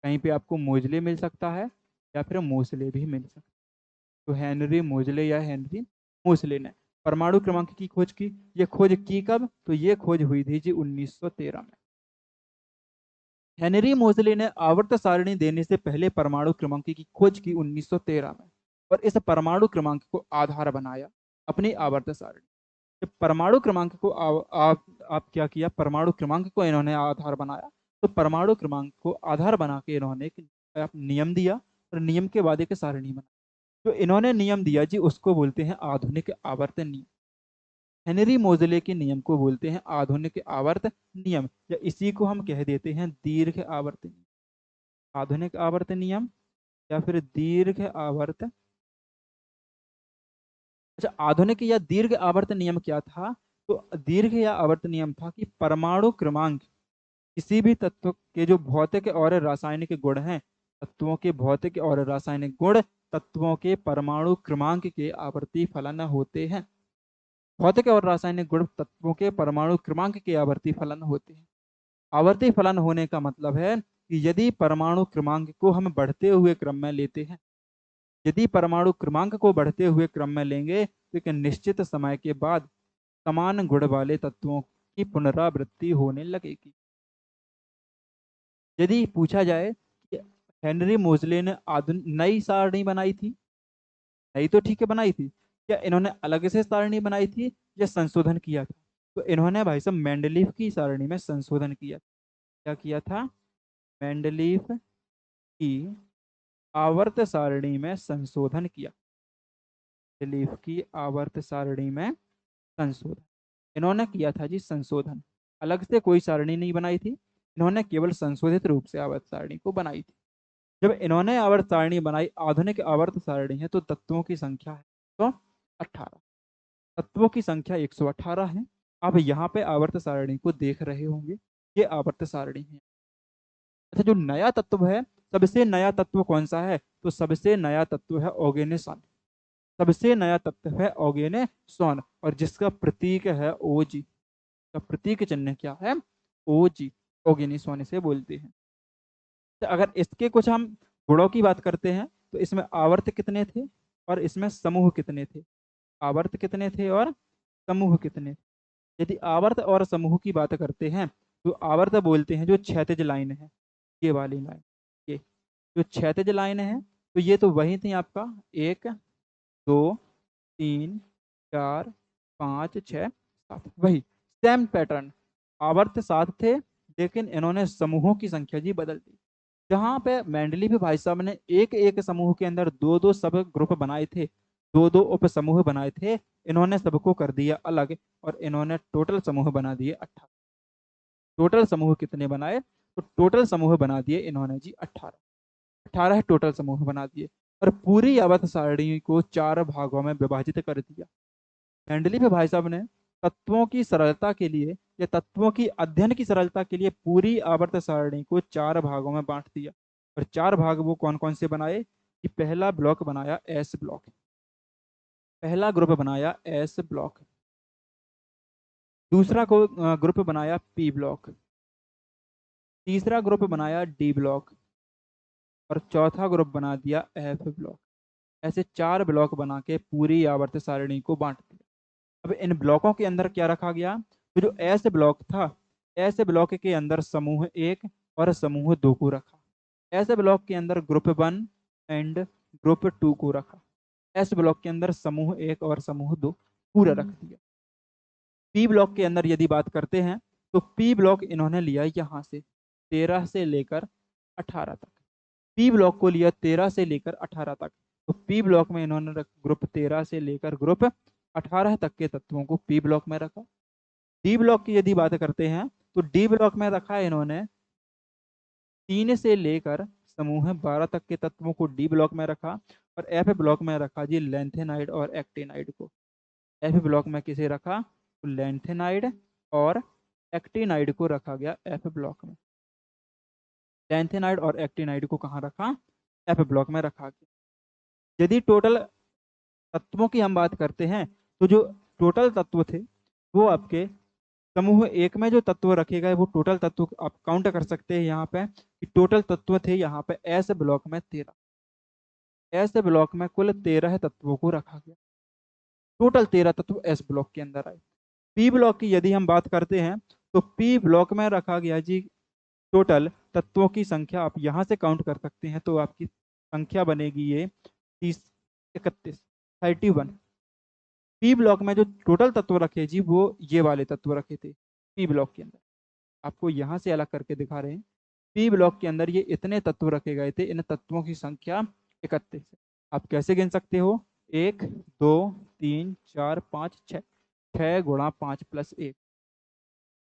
कहीं पे आपको मोजले मिल सकता है या फिर मोसले भी मिल सकता है। तो हेनरी मोजले या हेनरी मोसले ने परमाणु क्रमांक की खोज की। ये खोज की कब? तो ये खोज हुई थी जी 1913 में। हेनरी मोजले ने आवर्त सारणी देने से पहले परमाणु क्रमांक की खोज की 1913 में, और इस परमाणु क्रमांक को आधार बनाया अपनी आवर्त सारणी। जब परमाणु क्रमांक को आप क्या किया, परमाणु क्रमांक को इन्होंने आधार बनाया, तो परमाणु क्रमांक को आधार बना के इन्होंने एक नियम दिया और नियम के बाद एक सारणी बनाई। जो इन्होंने नियम दिया जी उसको बोलते हैं आधुनिक आवर्त नियम। हेनरी मोजले के नियम को बोलते हैं आधुनिक आवर्त नियम, या इसी को हम कह देते हैं दीर्घ आवर्त नियम। आधुनिक आवर्त नियम या फिर दीर्घ आवर्त। अच्छा, आधुनिक या दीर्घ आवर्त नियम क्या था? तो दीर्घ या आवर्त नियम था कि परमाणु क्रमांक किसी भी तत्व के जो भौतिक और रासायनिक गुण हैं, तत्वों के भौतिक और रासायनिक गुण तत्वों के परमाणु क्रमांक के आवर्ती फलन होते हैं। भौतिक और रासायनिक गुण तत्वों के परमाणु क्रमांक के आवर्ती फलन होते हैं। आवर्ती फलन होने का मतलब है कि यदि परमाणु क्रमांक को हम बढ़ते हुए क्रम में लेते हैं, यदि परमाणु क्रमांक को बढ़ते हुए क्रम में लेंगे तो एक निश्चित समय के बाद समान गुण वाले तत्वों की पुनरावृत्ति होने लगेगी। यदि पूछा जाए कि हेनरी मोजले ने नई सारणी बनाई थी, नई तो ठीक है बनाई थी, क्या इन्होंने अलग से सारणी बनाई थी या संशोधन किया था? तो इन्होंने भाई साहब मेंडलीव की सारणी में संशोधन किया। क्या किया था? मेंडलीव की आवर्त सारणी में संशोधन किया। मेंडलीव की आवर्त सारणी में संशोधन इन्होंने किया था जी, संशोधन। अलग से कोई सारणी नहीं बनाई थी, इन्होंने केवल संशोधित रूप से आवर्त सारणी को बनाई थी। जब इन्होंने आवर्त सारणी बनाई, आधुनिक आवर्त सारणी है, तो तत्वों की संख्या है तो 18। तत्वों की संख्या 118 है। आप यहाँ पे आवर्त सारणी को देख रहे होंगे, ये आवर्त सारणी है। अच्छा, जो नया तत्व है, सबसे नया तत्व कौन सा है? तो सबसे नया तत्व है ऑर्गेनिसॉन। सबसे नया तत्व है ऑर्गेनिसॉन, और जिसका प्रतीक है ओजी। का प्रतीक चिन्ह क्या है? ओजी। ऑर्गेनिसॉन इसे बोलते हैं। तो अगर इसके कुछ हम गुणों की बात करते हैं, तो इसमें आवर्त कितने थे और इसमें समूह कितने थे? आवर्त कितने थे और समूह कितने थे? यदि आवर्त और समूह की बात करते हैं, तो आवर्त बोलते हैं जो क्षैतिज लाइन है, ये वाली लाइन। ये जो क्षैतिज लाइन है, तो ये तो वही थी आपका 1 2 3 4 5 6 7, वही सेम पैटर्न। आवर्त 7 थे, लेकिन इन्होंने समूहों की संख्या जी बदल दी। जहां पे मेंडलीव भाई साहब ने एक एक समूह के अंदर दो दो सब ग्रुप बनाए थे, दो दो उप समूह बनाए थे, इन्होंने सबको कर दिया अलग, और इन्होंने टोटल समूह बना दिए 18। टोटल समूह कितने बनाए? तो टोटल समूह बना दिए इन्होंने जी 18। 18 टोटल समूह बना दिए, और पूरी अवध सारणी को 4 भागों में विभाजित कर दिया। मेंडलीव भाई साहब ने तत्वों की सरलता के लिए, या तत्वों की अध्ययन की सरलता के लिए, पूरी आवर्त सारणी को 4 भागों में बांट दिया। और 4 भाग वो कौन कौन से बनाए? कि पहला ब्लॉक बनाया एस ब्लॉक। पहला ग्रुप बनाया एस ब्लॉक। दूसरा को ग्रुप बनाया पी ब्लॉक। तीसरा ग्रुप बनाया डी ब्लॉक। और चौथा ग्रुप बना दिया एफ ब्लॉक। ऐसे 4 ब्लॉक बना के पूरी आवर्त सारणी को बांट दिया। अब इन ब्लॉकों के अंदर क्या रखा गया? तो जो एस ब्लॉक था, एस ब्लॉक के अंदर समूह 1 और समूह 2 को रखा। एस ब्लॉक के अंदर ग्रुप 1 एंड ग्रुप 2 को रखा। एस ब्लॉक के अंदर समूह 1 और समूह 2 पूरा रख दिया। पी ब्लॉक के अंदर यदि बात करते हैं, तो पी ब्लॉक इन्होंने लिया यहाँ से 13 से लेकर 18 तक। पी ब्लॉक को लिया 13 से लेकर 18 तक। तो पी ब्लॉक में इन्होंने ग्रुप 13 से लेकर ग्रुप 18 तक के तत्वों को पी ब्लॉक में रखा। डी ब्लॉक की यदि बात करते हैं, तो डी ब्लॉक में रखा है इन्होंने 3 से लेकर समूह 12 तक के तत्वों को डी ब्लॉक में रखा। और एफ ब्लॉक में रखा जी लेंथेनाइड और एक्टिनाइड को। एफ ब्लॉक में किसे रखा? तो लेंथेनाइड और एक्टिनाइड को रखा गया एफ ब्लॉक में। लेंथेनाइड और एक्टिनाइड को कहाँ रखा? एफ ब्लॉक में रखा गया। यदि टोटल तत्वों की हम बात करते हैं, तो जो टोटल तत्व थे, वो आपके समूह 1 में जो तत्व रखे गए, वो टोटल तत्व आप काउंट कर सकते हैं यहाँ पे, कि टोटल तत्व थे यहाँ पे एस ब्लॉक में 13। एस ब्लॉक में कुल 13 तत्वों को रखा गया। टोटल 13 तत्व एस ब्लॉक के अंदर आए। पी ब्लॉक की यदि हम बात करते हैं, तो पी ब्लॉक में रखा गया जी टोटल तत्वों की संख्या, आप यहाँ से काउंट कर सकते हैं, तो आपकी संख्या बनेगी ये 30 31 31। पी ब्लॉक में जो टोटल तत्व रखे जी, वो ये वाले तत्व रखे थे पी ब्लॉक के अंदर। आपको यहाँ से अलग करके दिखा रहे हैं। पी ब्लॉक के अंदर ये इतने तत्व रखे गए थे, इन तत्वों की संख्या 31 है। आप कैसे गिन सकते हो? 1 2 3 4 5 6, 6 गुणा 5 प्लस 1,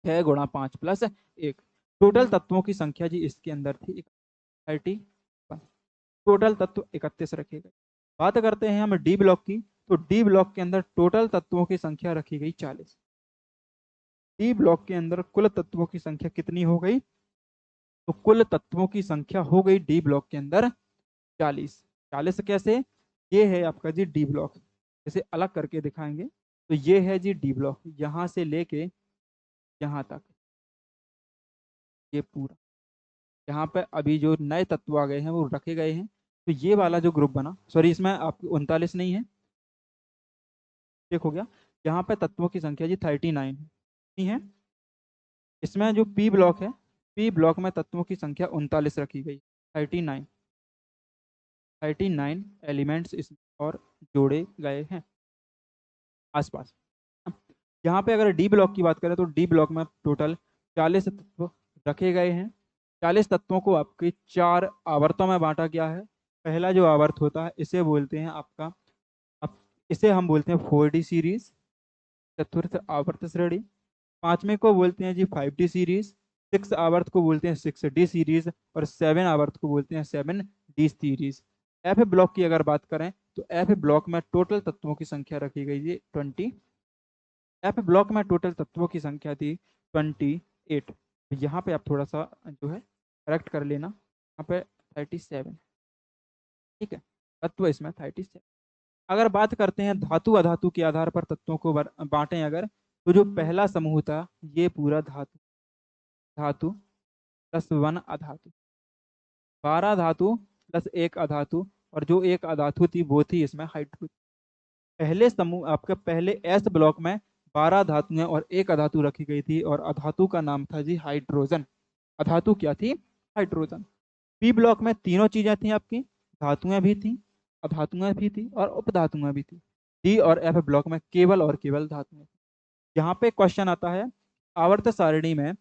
6 गुणा 5 प्लस 1। टोटल तत्वों की संख्या जी इसके अंदर थी 31। टोटल तत्व 31 रखे गए। बात करते हैं हम डी ब्लॉक की, तो डी ब्लॉक के अंदर टोटल तत्वों की संख्या रखी गई 40। डी ब्लॉक के अंदर कुल तत्वों की संख्या कितनी हो गई? तो कुल तत्वों की संख्या हो गई डी ब्लॉक के अंदर 40। 40 कैसे? ये है आपका जी डी ब्लॉक। जैसे अलग करके दिखाएंगे, तो ये है जी डी ब्लॉक, यहाँ से लेके यहाँ तक ये पूरा। यहाँ पे अभी जो नए तत्व आ गए हैं वो रखे गए हैं। तो ये वाला जो ग्रुप बना, सॉरी इसमें आपकी 39 नहीं है, चेक हो गया। यहाँ पे तत्वों की संख्या जी 39 है। इसमें जो पी ब्लॉक है, पी ब्लॉक में तत्वों की संख्या 39 रखी गई, 39। 39 एलिमेंट्स इसमें और जोड़े गए हैं आसपास। यहाँ पे अगर डी ब्लॉक की बात करें तो डी ब्लॉक में टोटल 40 तत्व रखे गए हैं। 40 तत्वों को आपके 4 आवर्तों में बांटा गया है। पहला जो आवर्त होता है इसे बोलते हैं आपका, अब इसे हम बोलते हैं 4D सीरीज, चतुर्थ आवर्त श्रेणी। पांचवें को बोलते हैं जी 5D सीरीज। 6 आवर्त को बोलते हैं 6D सीरीज और 7 आवर्त को बोलते हैं 7D सीरीज। एफ ब्लॉक की अगर बात करें तो एफ ब्लॉक में टोटल तत्वों की संख्या रखी गई है 20। एफ ब्लॉक में टोटल तत्वों की संख्या थी 28। यहाँ पे आप थोड़ा सा जो है करेक्ट कर लेना, यहाँ पे 37, ठीक है, तत्व इसमें 37। अगर बात करते हैं धातु अधातु के आधार पर तत्वों को बांटें अगर, तो जो पहला समूह था ये पूरा धातु, धातु प्लस 1 अधातु, 12 धातु प्लस 1 अधातु, और जो एक अधातु थी वो थी इसमें हाइड्रोजन। पहले समूह आपके पहले एस ब्लॉक में 12 धातुएं और एक अधातु रखी गई थी और अधातु का नाम था जी हाइड्रोजन। अधातु क्या थी? हाइड्रोजन। पी ब्लॉक में तीनों चीजें थी आपकी, धातुएं भी थी, अधातुएं भी थी और उपधातुएं भी थी। डी और एफ ब्लॉक में केवल और केवल धातुएं। यहाँ पे क्वेश्चन आता है आवर्त सारणी में,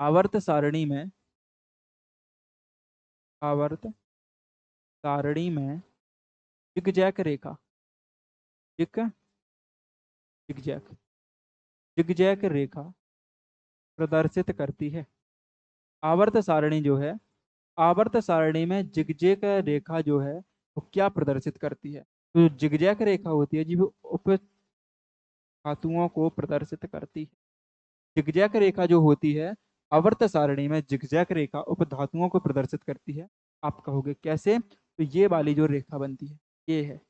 आवर्त सारणी में, आवर्त सारणी में जिगजैग रेखा, जिगजैग, जिगजैग रेखा प्रदर्शित करती है। आवर्त सारणी जो है, आवर्त सारणी में जिगजैग रेखा जो है वो क्या प्रदर्शित करती है? तो जिगजैग रेखा होती है जी वो उप धातुओं को प्रदर्शित करती है। जिगजैग रेखा जो होती है आवर्त सारणी में, जिगजैग रेखा उप धातुओं को प्रदर्शित करती है। आप कहोगे कैसे? तो ये वाली जो रेखा बनती है ये है,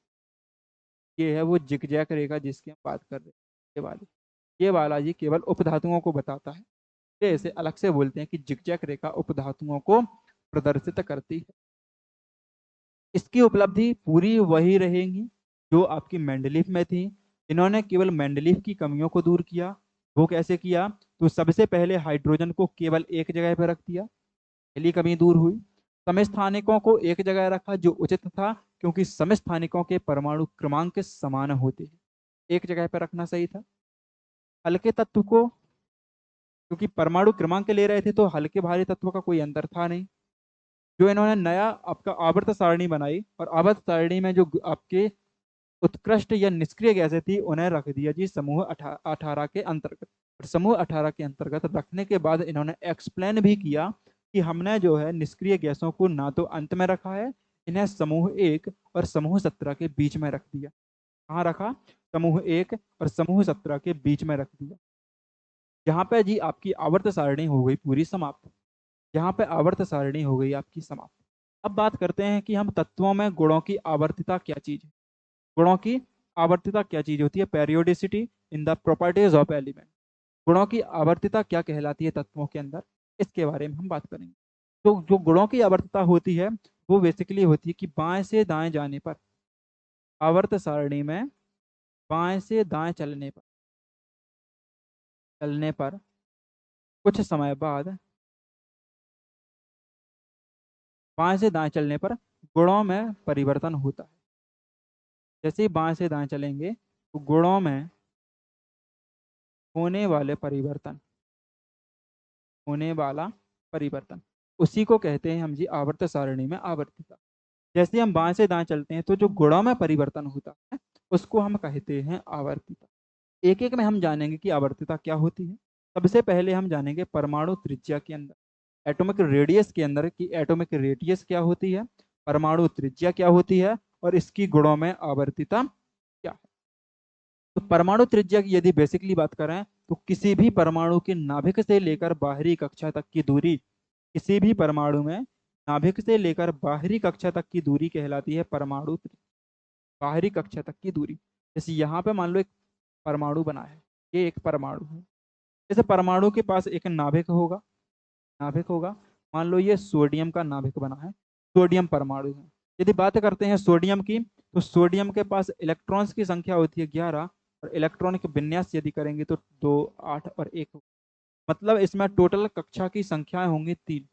ये है वो जिगजैग रेखा जिसकी हम बात कर रहे हैं, ये वाली, ये वाला जी केवल उपधातुओं को बताता है। ये इसे अलग से बोलते हैं कि जिगजैग रेखा उपधातुओं को प्रदर्शित करती है। इसकी उपलब्धि पूरी वही रहेगी जो आपकी मेंडलीफ में थी। इन्होंने केवल मेंडलीफ की कमियों को दूर किया। वो कैसे किया? तो सबसे पहले हाइड्रोजन को केवल एक जगह पर रख दिया, पहली कमी दूर हुई। समस्थानिकों को एक जगह रखा जो उचित था, क्योंकि समस्थानिकों के परमाणु क्रमांक समान होते हैं, एक जगह पर रखना सही था। हल्के तत्व को, क्योंकि परमाणु क्रमांक ले रहे थे तो हल्के भारी तत्व का कोई अंतर था नहीं। जो इन्होंने नया आपका आवर्त सारणी बनाई, और आवर्त सारणी में जो आपके उत्कृष्ट या निष्क्रिय गैसें थी उन्हें रख दिया जी समूह 18 के अंतर्गत। और समूह 18 के अंतर्गत रखने के बाद इन्होंने एक्सप्लेन भी किया कि हमने जो है निष्क्रिय गैसों को ना तो अंत में रखा है, इन्हें समूह 1 और समूह 17 के बीच में रख दिया। कहाँ रखा? समूह 1 और समूह 17 के बीच में रख दिया। यहाँ पे जी आपकी आवर्त सारणी हो गई पूरी समाप्त। यहाँ पे आवर्त सारणी हो गई आपकी समाप्त। अब बात करते हैं कि हम तत्वों में गुणों की आवर्तिता क्या चीज है। गुणों की आवर्तिता क्या चीज होती है? Periodicity in the properties of element. गुणों की आवर्तिता क्या कहलाती है तत्वों के अंदर, इसके बारे में हम बात करेंगे। तो जो गुणों की आवर्तिता होती है वो बेसिकली होती है कि बाएं से दाएं जाने पर, आवर्त सारणी में बाएं से दाएं चलने पर कुछ समय बाद, बाएं से दाएं चलने पर गुणों में परिवर्तन होता है। जैसे ही बाएं से दाएं चलेंगे तो गुणों में होने वाले परिवर्तन, होने वाला परिवर्तन, उसी को कहते हैं हम जी आवर्त सारणी में आवर्तिता। जैसे हम बाएं से दाएं चलते हैं तो जो गुणों में परिवर्तन होता है उसको हम कहते हैं आवर्तिता। एक एक में हम जानेंगे कि आवर्तिता क्या होती है। सबसे पहले हम जानेंगे परमाणु त्रिज्या के अंदर, एटॉमिक रेडियस के अंदर, कि एटॉमिक रेडियस क्या होती है, परमाणु त्रिज्या क्या होती है, और इसकी गुणों में आवर्तिता क्या है। तो परमाणु त्रिज्या की यदि बेसिकली बात करें तो किसी भी परमाणु के नाभिक से लेकर बाहरी कक्षा तक की दूरी, किसी भी परमाणु में नाभिक से लेकर बाहरी कक्षा तक की दूरी कहलाती है परमाणु त्रिज्या। बाहरी कक्षा तक की दूरी, जैसे यहाँ पे मान लो एक परमाणु बना है, ये एक परमाणु है। जैसे परमाणु के पास एक नाभिक होगा, नाभिक होगा, मान लो ये सोडियम का नाभिक बना है, सोडियम परमाणु है। यदि बात करते हैं सोडियम की, तो सोडियम के पास इलेक्ट्रॉन्स की संख्या होती है 11, और इलेक्ट्रॉन के विन्यास यदि करेंगे तो 2, 8 और 1। मतलब इसमें टोटल कक्षा की संख्याएं होंगी 3।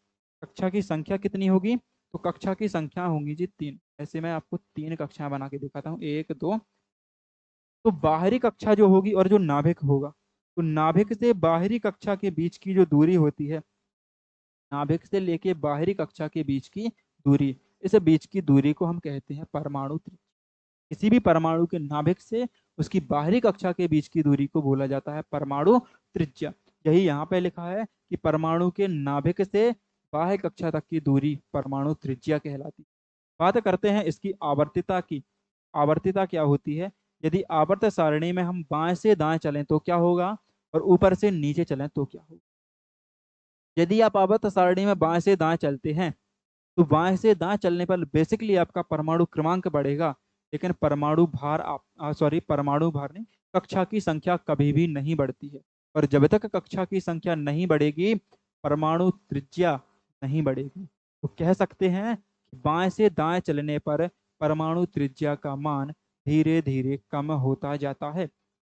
कक्षा की संख्या कितनी होगी? तो कक्षा की संख्या होंगी जी 3। ऐसे मैं आपको 3 कक्षाएं बना के दिखाता हूँ, 1 2। तो बाहरी कक्षा जो होगी और जो नाभिक होगा, तो नाभिक से बाहरी कक्षा के बीच की जो दूरी होती है, नाभिक से लेके बाहरी कक्षा के बीच की दूरी, इस बीच की दूरी को हम कहते हैं परमाणु त्रिज्या। किसी भी परमाणु के नाभिक से उसकी बाहरी कक्षा के बीच की दूरी को बोला जाता है परमाणु त्रिज्या। यही यहाँ पे लिखा है कि परमाणु के नाभिक से बाह्य कक्षा तक की दूरी परमाणु त्रिज्या कहलाती है। बात करते हैं इसकी आवर्तिता की। आवर्तिता क्या होती है? यदि आवर्त सारणी में हम बाएं से दाएं चलें तो क्या होगा, और ऊपर से नीचे चलें तो क्या होगा। यदि आप आवर्त सारणी में बाएं से दाएं चलते हैं, तो बाएं से दाएं चलने पर बेसिकली आपका परमाणु क्रमांक बढ़ेगा, लेकिन परमाणु भार आप सॉरी परमाणु भार नहीं, कक्षा की संख्या कभी भी नहीं बढ़ती है। और जब तक कक्षा की संख्या नहीं बढ़ेगी, परमाणु त्रिज्या नहीं बढ़ेगी। तो कह सकते हैं कि बाएं से दाएं चलने पर परमाणु त्रिज्या का मान धीरे धीरे कम होता जाता है।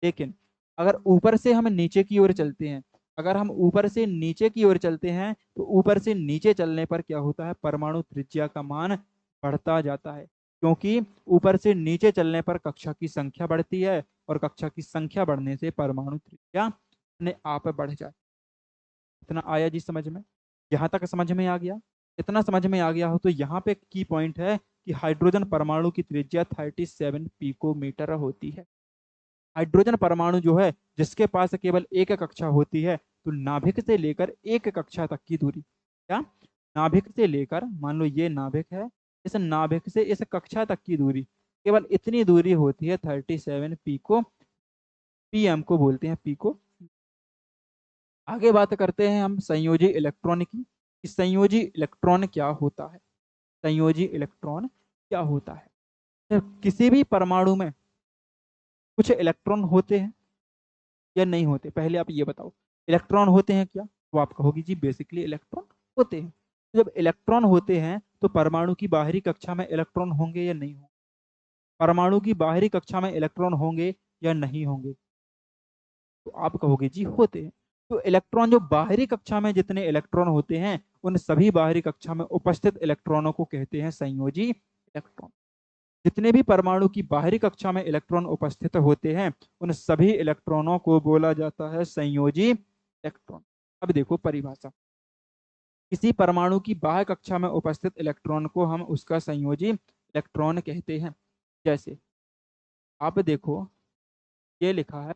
लेकिन अगर ऊपर से हम नीचे की ओर चलते हैं, अगर हम ऊपर से नीचे की ओर चलते हैं, तो ऊपर से नीचे चलने पर क्या होता है, परमाणु त्रिज्या का मान बढ़ता जाता है। क्योंकि ऊपर से नीचे चलने पर कक्षा की संख्या बढ़ती है, और कक्षा की संख्या बढ़ने से परमाणु त्रिज्या अपने आप बढ़ जाती है। इतना आया जी समझ में? यहाँ तक समझ में आ गया? इतना समझ में आ गया हो तो यहाँ पे की पॉइंट है कि हाइड्रोजन परमाणु की त्रिज्या 37 पिकोमीटर होती है। हाइड्रोजन परमाणु जो है, जिसके पास केवल एक कक्षा होती है, तो नाभिक से लेकर एक कक्षा तक की दूरी, क्या, नाभिक से लेकर, मान लो ये नाभिक है, इस नाभिक से इस कक्षा तक की दूरी, केवल इतनी दूरी होती है 37 पीको, पीएम को बोलते हैं पीको। आगे बात करते हैं हम संयोजी इलेक्ट्रॉन की, कि संयोजी इलेक्ट्रॉन क्या होता है। संयोजी इलेक्ट्रॉन क्या होता है? तो किसी भी परमाणु में कुछ इलेक्ट्रॉन होते हैं या नहीं होते, पहले आप ये बताओ। इलेक्ट्रॉन होते हैं क्या? तो आप कहोगी जी बेसिकली इलेक्ट्रॉन होते हैं। तो जब इलेक्ट्रॉन होते हैं, तो परमाणु की बाहरी कक्षा में इलेक्ट्रॉन होंगे या नहीं होंगे? परमाणु की बाहरी कक्षा में इलेक्ट्रॉन होंगे या नहीं होंगे? तो आप कहोगे जी होते हैं। तो इलेक्ट्रॉन जो बाहरी कक्षा में जितने इलेक्ट्रॉन होते हैं, उन सभी बाहरी कक्षा में उपस्थित इलेक्ट्रॉनों को कहते हैं संयोजी इलेक्ट्रॉन। जितने भी परमाणु की बाहरी कक्षा में इलेक्ट्रॉन उपस्थित होते हैं, उन सभी इलेक्ट्रॉनों को बोला जाता है संयोजी इलेक्ट्रॉन। अब देखो परिभाषा। किसी परमाणु की बाह्य कक्षा में उपस्थित इलेक्ट्रॉन को हम उसका संयोजी इलेक्ट्रॉन कहते हैं। जैसे आप देखो, ये लिखा है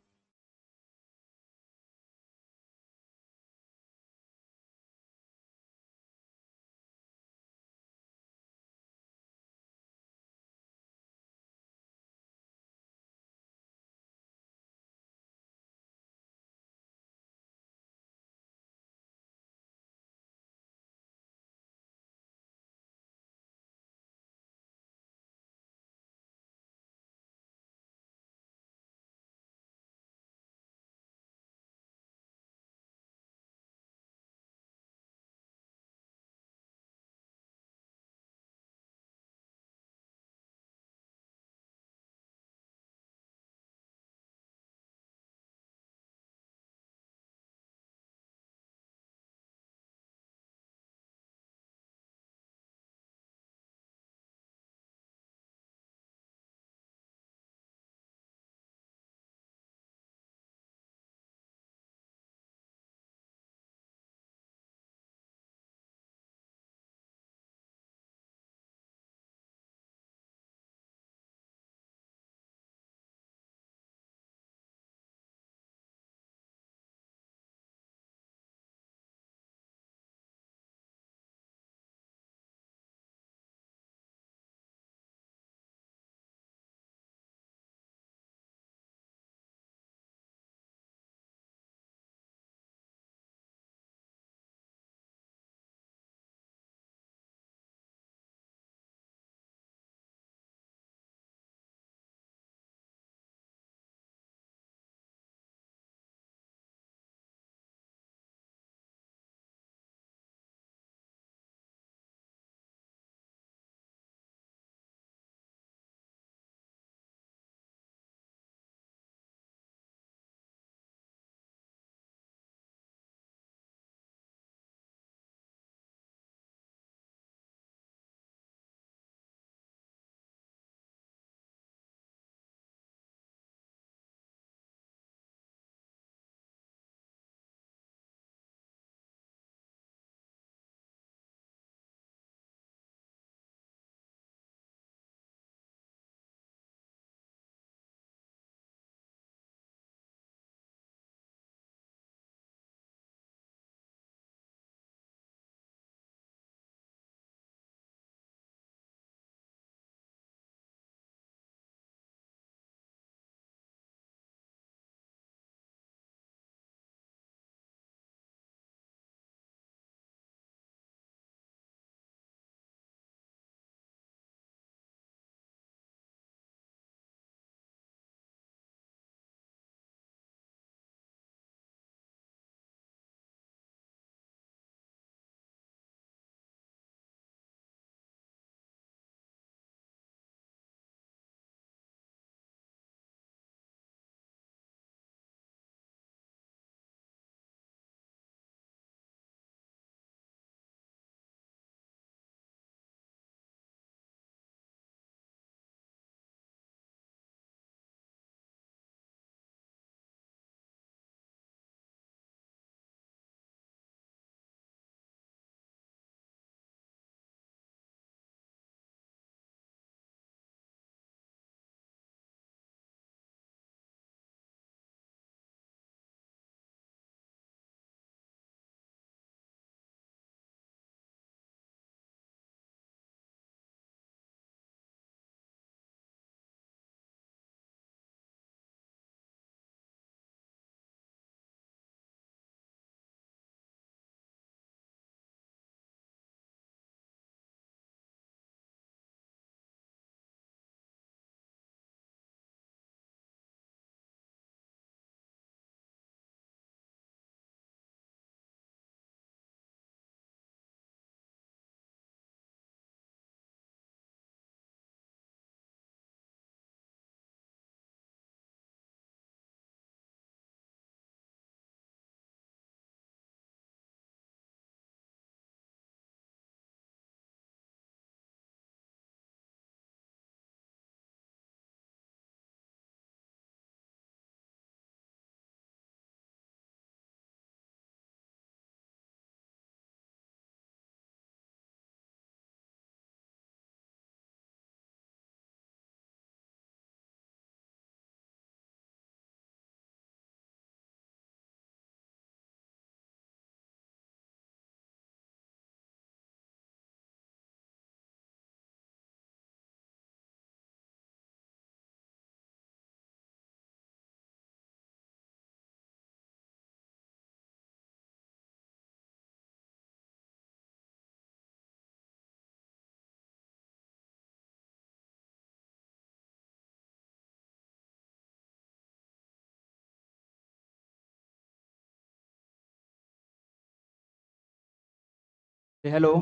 हेलो।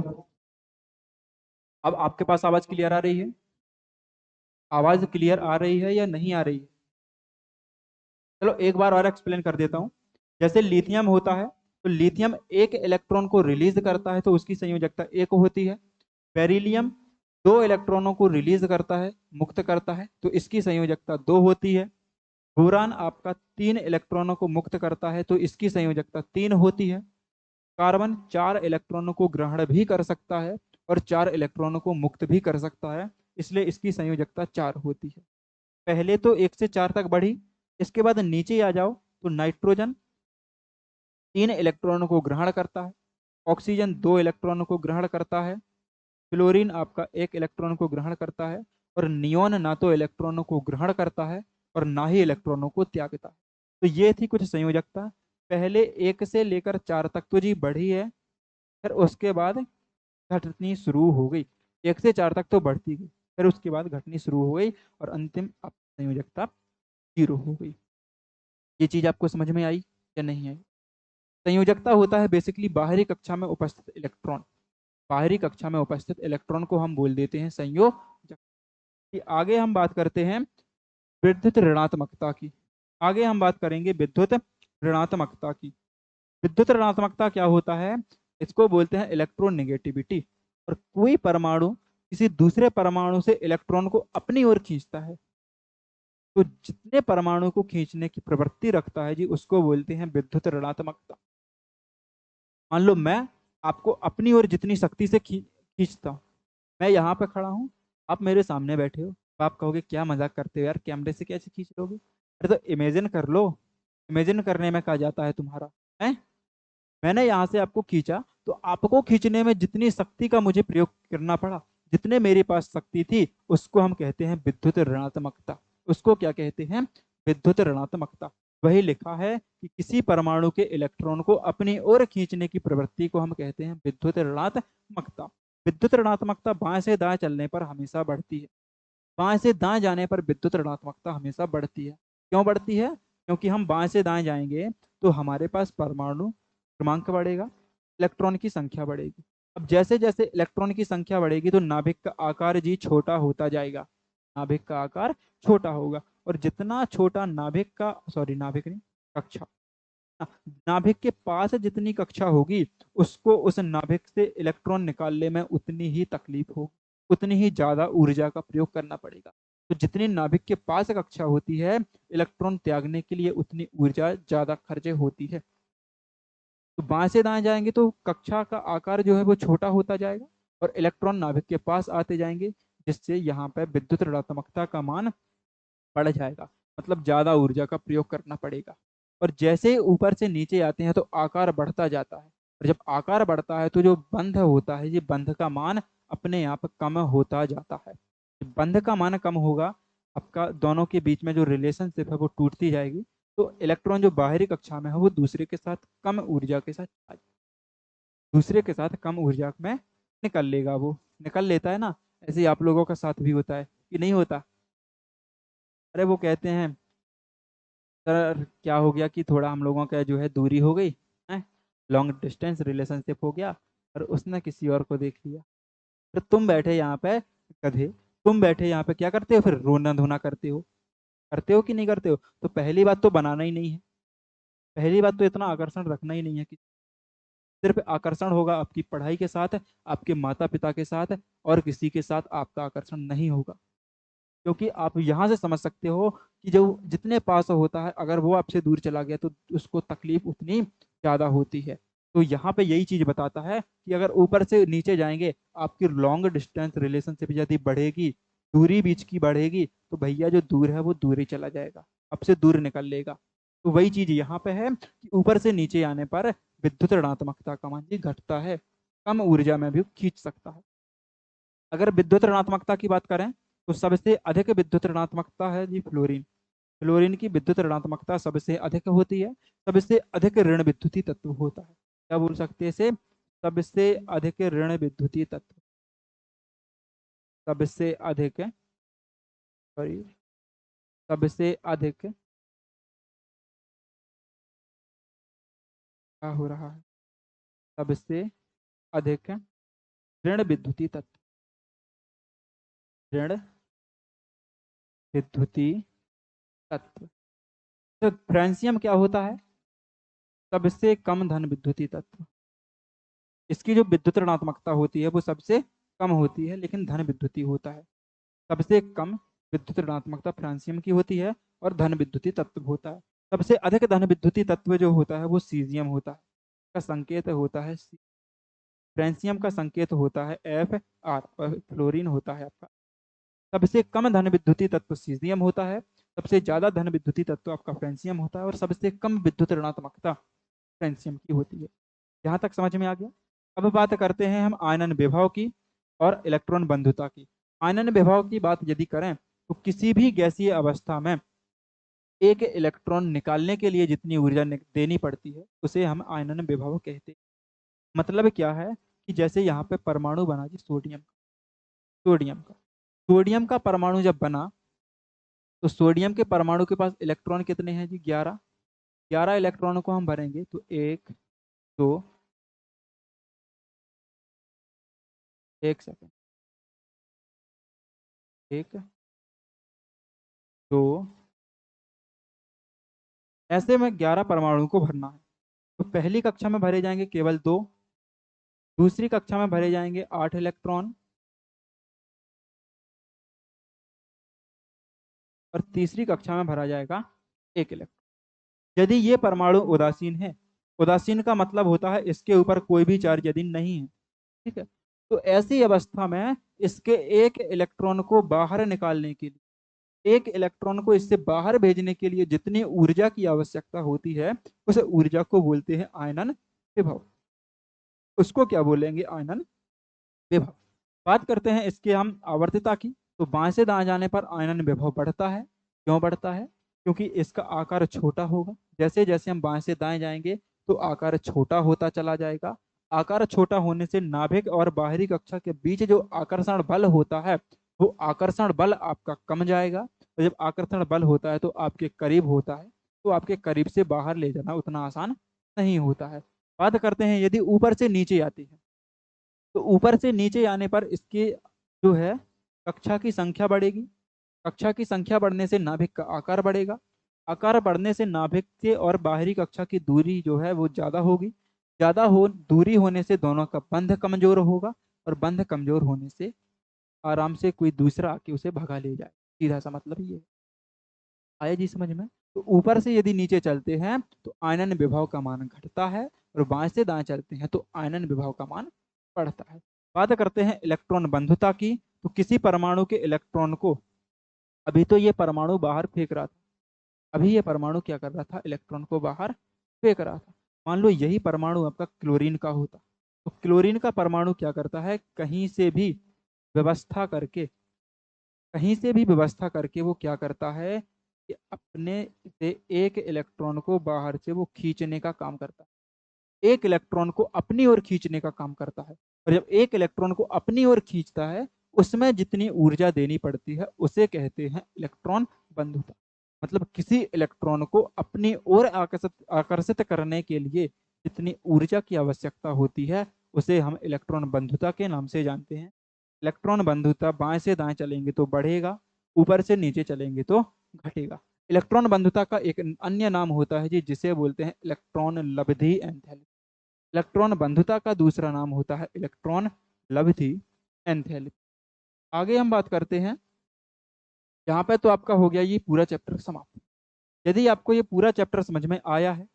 अब आपके पास आवाज क्लियर आ रही है? आवाज क्लियर आ रही है या नहीं आ रही है? चलो एक बार और एक्सप्लेन कर देता हूँ। जैसे लिथियम होता है, तो लिथियम एक इलेक्ट्रॉन को रिलीज करता है तो उसकी संयोजकता एक होती है। बेरिलियम दो इलेक्ट्रॉनों को रिलीज करता है, मुक्त करता है, तो इसकी संयोजकता दो होती है। बोरान आपका तीन इलेक्ट्रॉनों को मुक्त करता है तो इसकी संयोजकता तीन होती है। कार्बन चार इलेक्ट्रॉनों को ग्रहण भी कर सकता है और चार इलेक्ट्रॉनों को मुक्त भी कर सकता है, इसलिए इसकी संयोजकता चार होती है। पहले तो एक से चार तक बढ़ी, इसके बाद नीचे आ जाओ तो नाइट्रोजन तीन इलेक्ट्रॉनों को ग्रहण करता है, ऑक्सीजन दो इलेक्ट्रॉनों को ग्रहण करता है, फ्लोरीन आपका एक इलेक्ट्रॉन को ग्रहण करता है, और नियोन ना तो इलेक्ट्रॉनों को ग्रहण करता है और ना ही इलेक्ट्रॉनों को त्यागता है। तो ये थी कुछ संयोजकता। पहले एक से लेकर चार तक तो जी बढ़ी है, फिर उसके बाद घटनी शुरू हो गई। एक से चार तक तो बढ़ती गई, फिर उसके बाद घटनी शुरू हो गई और अंतिम संयोजकता जीरो हो गई। ये चीज आपको समझ में आई या नहीं आई? संयोजकता होता है बेसिकली बाहरी कक्षा में उपस्थित इलेक्ट्रॉन। बाहरी कक्षा में उपस्थित इलेक्ट्रॉन को हम बोल देते हैं संयोजक। आगे हम बात करते हैं विद्युत ऋणात्मकता की। आगे हम बात करेंगे विद्युत ऋणात्मकता की। विद्युत ऋणात्मकता क्या होता है? इसको बोलते हैं इलेक्ट्रोनेगेटिविटी। और कोई परमाणु किसी दूसरे परमाणु से इलेक्ट्रॉन को अपनी ओर खींचता है, तो जितने परमाणु को खींचने की प्रवृत्ति रखता है जी उसको बोलते हैं विद्युत ऋणात्मकता। मान लो मैं आपको अपनी ओर जितनी शक्ति से खींचता हूँ, मैं यहाँ पे खड़ा हूँ, आप मेरे सामने बैठे हो, तो आप कहोगे क्या मजाक करते हो यार, कैमरे से कैसे खींच लोगे? अरे तो इमेजिन कर लो। इमेजिन करने में कहा जाता है तुम्हारा है। मैंने यहाँ से आपको खींचा, तो आपको खींचने में जितनी शक्ति का मुझे प्रयोग करना पड़ा, जितने मेरे पास शक्ति थी, उसको हम कहते हैं विद्युत ऋणात्मकता। उसको क्या कहते हैं? विद्युत ऋणात्मकता। वही लिखा है कि किसी परमाणु के इलेक्ट्रॉन को अपनी ओर खींचने की प्रवृत्ति को हम कहते हैं विद्युत ऋणात्मकता। विद्युत ऋणात्मकता बाएं से दाएं चलने पर हमेशा बढ़ती है, बाएं से दाएं जाने पर विद्युत ऋणात्मकता हमेशा बढ़ती है। क्यों बढ़ती है? क्योंकि हम बाएं से दाएं जाएंगे तो हमारे पास परमाणु क्रमांक बढ़ेगा, इलेक्ट्रॉन की संख्या बढ़ेगी। अब जैसे जैसे इलेक्ट्रॉन की संख्या बढ़ेगी तो नाभिक का आकार जी छोटा होता जाएगा। नाभिक का आकार छोटा होगा, और जितना छोटा नाभिक का, सॉरी नाभिक नहीं, कक्षा, नाभिक के पास जितनी कक्षा होगी, उसको उस नाभिक से इलेक्ट्रॉन निकालने में उतनी ही तकलीफ होगी, उतनी ही ज्यादा ऊर्जा का प्रयोग करना पड़ेगा। तो जितनी नाभिक के पास कक्षा होती है, इलेक्ट्रॉन त्यागने के लिए उतनी ऊर्जा ज्यादा खर्च होती है। तो बाएं से दाएं जाएंगे तो कक्षा का आकार जो है वो छोटा होता जाएगा, और इलेक्ट्रॉन नाभिक के पास आते जाएंगे, जिससे यहाँ पर विद्युत ऋणात्मकता का मान बढ़ जाएगा, मतलब ज्यादा ऊर्जा का प्रयोग करना पड़ेगा। और जैसे ऊपर से नीचे आते हैं तो आकार बढ़ता जाता है, और जब आकार बढ़ता है तो जो बंध होता है, ये बंध का मान अपने आप कम होता जाता है। बंध का मान कम होगा, आपका दोनों के बीच में जो रिलेशनशिप है वो टूटती जाएगी। तो इलेक्ट्रॉन जो बाहरी कक्षा में है वो दूसरे के साथ कम ऊर्जा के साथ दूसरे के साथ कम ऊर्जा में निकल लेगा, वो निकल लेता है ना। ऐसे ही आप लोगों का साथ भी होता है कि नहीं होता? अरे वो कहते हैं सर क्या हो गया कि थोड़ा हम लोगों का जो है दूरी हो गई है, लॉन्ग डिस्टेंस रिलेशनशिप हो गया, और उसने किसी और को देख लिया। फिर तुम बैठे यहाँ पे गधे, तुम बैठे यहाँ पे क्या करते हो? फिर रोना धोना करते हो कि नहीं करते हो? तो पहली बात तो बनाना ही नहीं है, पहली बात तो इतना आकर्षण रखना ही नहीं है कि सिर्फ आकर्षण होगा आपकी पढ़ाई के साथ, आपके माता पिता के साथ, और किसी के साथ आपका आकर्षण नहीं होगा। क्योंकि आप यहाँ से समझ सकते हो कि जो जितने पास होता है, अगर वो आपसे दूर चला गया तो उसको तकलीफ उतनी ज्यादा होती है। तो यहाँ पे यही चीज बताता है कि अगर ऊपर से नीचे जाएंगे, आपकी लॉन्ग डिस्टेंस रिलेशनशिप यदि बढ़ेगी, दूरी बीच की बढ़ेगी, तो भैया जो दूर है वो दूर ही चला जाएगा, आपसे दूर निकल लेगा। तो वही चीज यहाँ पे है कि ऊपर से नीचे आने पर विद्युत ऋणात्मकता का मान जी घटता है, कम ऊर्जा में भी खींच सकता है। अगर विद्युत ऋणात्मकता की बात करें तो सबसे अधिक विद्युत ऋणात्मकता है जी फ्लोरीन। फ्लोरीन की विद्युत ऋणात्मकता सबसे अधिक होती है, सबसे अधिक ऋण विद्युतीय तत्व होता है। क्या बोल सकते हैं इसे? सबसे अधिक ऋण विद्युतीय तत्व, सबसे अधिक, सॉरी, सबसे अधिक, क्या हो रहा है, सबसे अधिक ऋण विद्युतीय तत्व, ऋण विद्युतीय तत्व। तो फ्रेंसियम क्या होता है? सबसे कम धन विद्युतीय तत्व। इसकी जो विद्युत ऋणात्मकता होती है वो सबसे कम होती है, लेकिन धन विद्युतीय होता है। सबसे कम विद्युत ऋणात्मकता फ्रांसियम की होती है और धन विद्युतीय तत्व होता है। सबसे अधिक धन विद्युतीय तत्व जो होता है वो सीजियम होता है। का संकेत होता है C। फ्रांसियम का संकेत होता है Fr और फ्लोरीन होता है आपका। सबसे कम धन विद्युतीय तत्व सीजियम होता है, सबसे ज्यादा धन विद्युतीय तत्व आपका फ्रांसियम होता है और सबसे कम विद्युत ऋणात्मकता फ्रांसियम की होती है। यहाँ तक समझ में आ गया। अब बात करते हैं हम आयनन विभव की और इलेक्ट्रॉन बंधुता की। आयनन विभव की बात यदि करें तो किसी भी गैसीय अवस्था में एक इलेक्ट्रॉन निकालने के लिए जितनी ऊर्जा देनी पड़ती है उसे हम आयनन विभव कहते हैं। मतलब क्या है कि जैसे यहाँ पे परमाणु बना जी सोडियम, सोडियम का परमाणु जब बना तो सोडियम के परमाणु के पास इलेक्ट्रॉन कितने हैं जी? 11। 11 इलेक्ट्रॉनों को हम भरेंगे तो एक, दो, एक सेकेंड, एक, दो, ऐसे में 11 परमाणु को भरना है। तो पहली कक्षा में भरे जाएंगे केवल 2, दूसरी कक्षा में भरे जाएंगे 8 इलेक्ट्रॉन और तीसरी कक्षा में भरा जाएगा 1 इलेक्ट्रॉन। यदि ये परमाणु उदासीन है, उदासीन का मतलब होता है इसके ऊपर कोई भी चार्ज यदि नहीं है, ठीक है, तो ऐसी अवस्था में इसके एक इलेक्ट्रॉन को बाहर निकालने के लिए, एक इलेक्ट्रॉन को इससे बाहर भेजने के लिए जितनी ऊर्जा की आवश्यकता होती है उस ऊर्जा को बोलते हैं आयनन विभव। उसको क्या बोलेंगे? आयनन विभव। बात करते हैं इसके हम आवर्तता की। तो बाएं से दाएं जाने पर आयनन विभव बढ़ता है। क्यों बढ़ता है? क्योंकि इसका आकार छोटा होगा। जैसे जैसे हम बाएं से दाएं जाएंगे तो आकार छोटा होता चला जाएगा। आकार छोटा होने से नाभिक और बाहरी कक्षा के बीच जो आकर्षण बल होता है वो आकर्षण बल आपका कम जाएगा, और जब आकर्षण बल होता है तो आपके करीब होता है, तो आपके करीब से बाहर ले जाना उतना आसान नहीं होता है। बात करते हैं यदि ऊपर से नीचे आती है, तो ऊपर से नीचे आने पर इसके जो है कक्षा की संख्या बढ़ेगी। कक्षा की संख्या बढ़ने से नाभिक का आकार बढ़ेगा। आकार बढ़ने से नाभिक के और बाहरी कक्षा की दूरी जो है वो ज्यादा होगी। ज्यादा हो दूरी होने से दोनों का बंध कमजोर होगा, और बंध कमजोर होने से आराम से कोई दूसरा आके उसे भगा ले जाए। सीधा सा मतलब ये आया जी समझ में। तो ऊपर से यदि नीचे चलते हैं तो आयनन विभव का मान घटता है, और बाएं से दाएं चलते हैं तो आयनन विभव का मान बढ़ता है। बात करते हैं इलेक्ट्रॉन बंधुता की। तो किसी परमाणु के इलेक्ट्रॉन को, अभी तो ये परमाणु बाहर फेंक रहा था, अभी ये परमाणु क्या कर रहा था? इलेक्ट्रॉन को बाहर फेंक रहा था। मान लो यही परमाणु आपका क्लोरीन का होता, तो क्लोरीन का परमाणु क्या करता है? कहीं से भी व्यवस्था करके, कहीं से भी व्यवस्था करके वो क्या करता है कि अपने से एक इलेक्ट्रॉन को बाहर से वो खींचने का काम करता है। एक इलेक्ट्रॉन को अपनी ओर खींचने का काम करता है, और जब एक इलेक्ट्रॉन को अपनी ओर खींचता है उसमें जितनी ऊर्जा देनी पड़ती है उसे कहते हैं इलेक्ट्रॉन बंधुता। मतलब किसी इलेक्ट्रॉन को अपनी ओर आकर्षित आकर्षित करने के लिए जितनी ऊर्जा की आवश्यकता होती है उसे हम इलेक्ट्रॉन बंधुता के नाम से जानते हैं। इलेक्ट्रॉन बंधुता बाएं से दाएं चलेंगे तो बढ़ेगा, ऊपर से नीचे चलेंगे तो घटेगा। इलेक्ट्रॉन बंधुता का एक अन्य नाम होता है जी जिसे बोलते हैं इलेक्ट्रॉन लब्धि एंथैल्पी। इलेक्ट्रॉन बंधुता का दूसरा नाम होता है इलेक्ट्रॉन लब्धि एंथैल्पी। आगे हम बात करते हैं, यहाँ पे तो आपका हो गया ये पूरा चैप्टर समाप्त। यदि आपको ये पूरा चैप्टर समझ में आया है,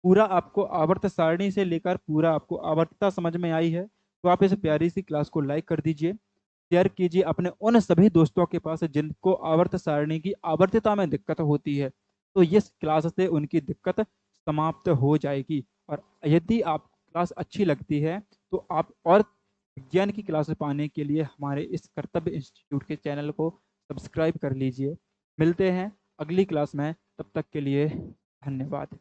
पूरा आपको आवर्त सारणी से लेकर पूरा आपको आवर्तता समझ में आई है, तो आप इस प्यारी सी क्लास को लाइक कर दीजिए, शेयर कीजिए अपने उन सभी दोस्तों के पास जिनको आवर्त सारणी की आवर्तता में दिक्कत होती है, तो इस क्लास से उनकी दिक्कत समाप्त हो जाएगी। और यदि आप क्लास अच्छी लगती है तो आप और विज्ञान की क्लास पाने के लिए हमारे इस कर्तव्य इंस्टीट्यूट के चैनल को सब्सक्राइब कर लीजिए। मिलते हैं अगली क्लास में, तब तक के लिए धन्यवाद।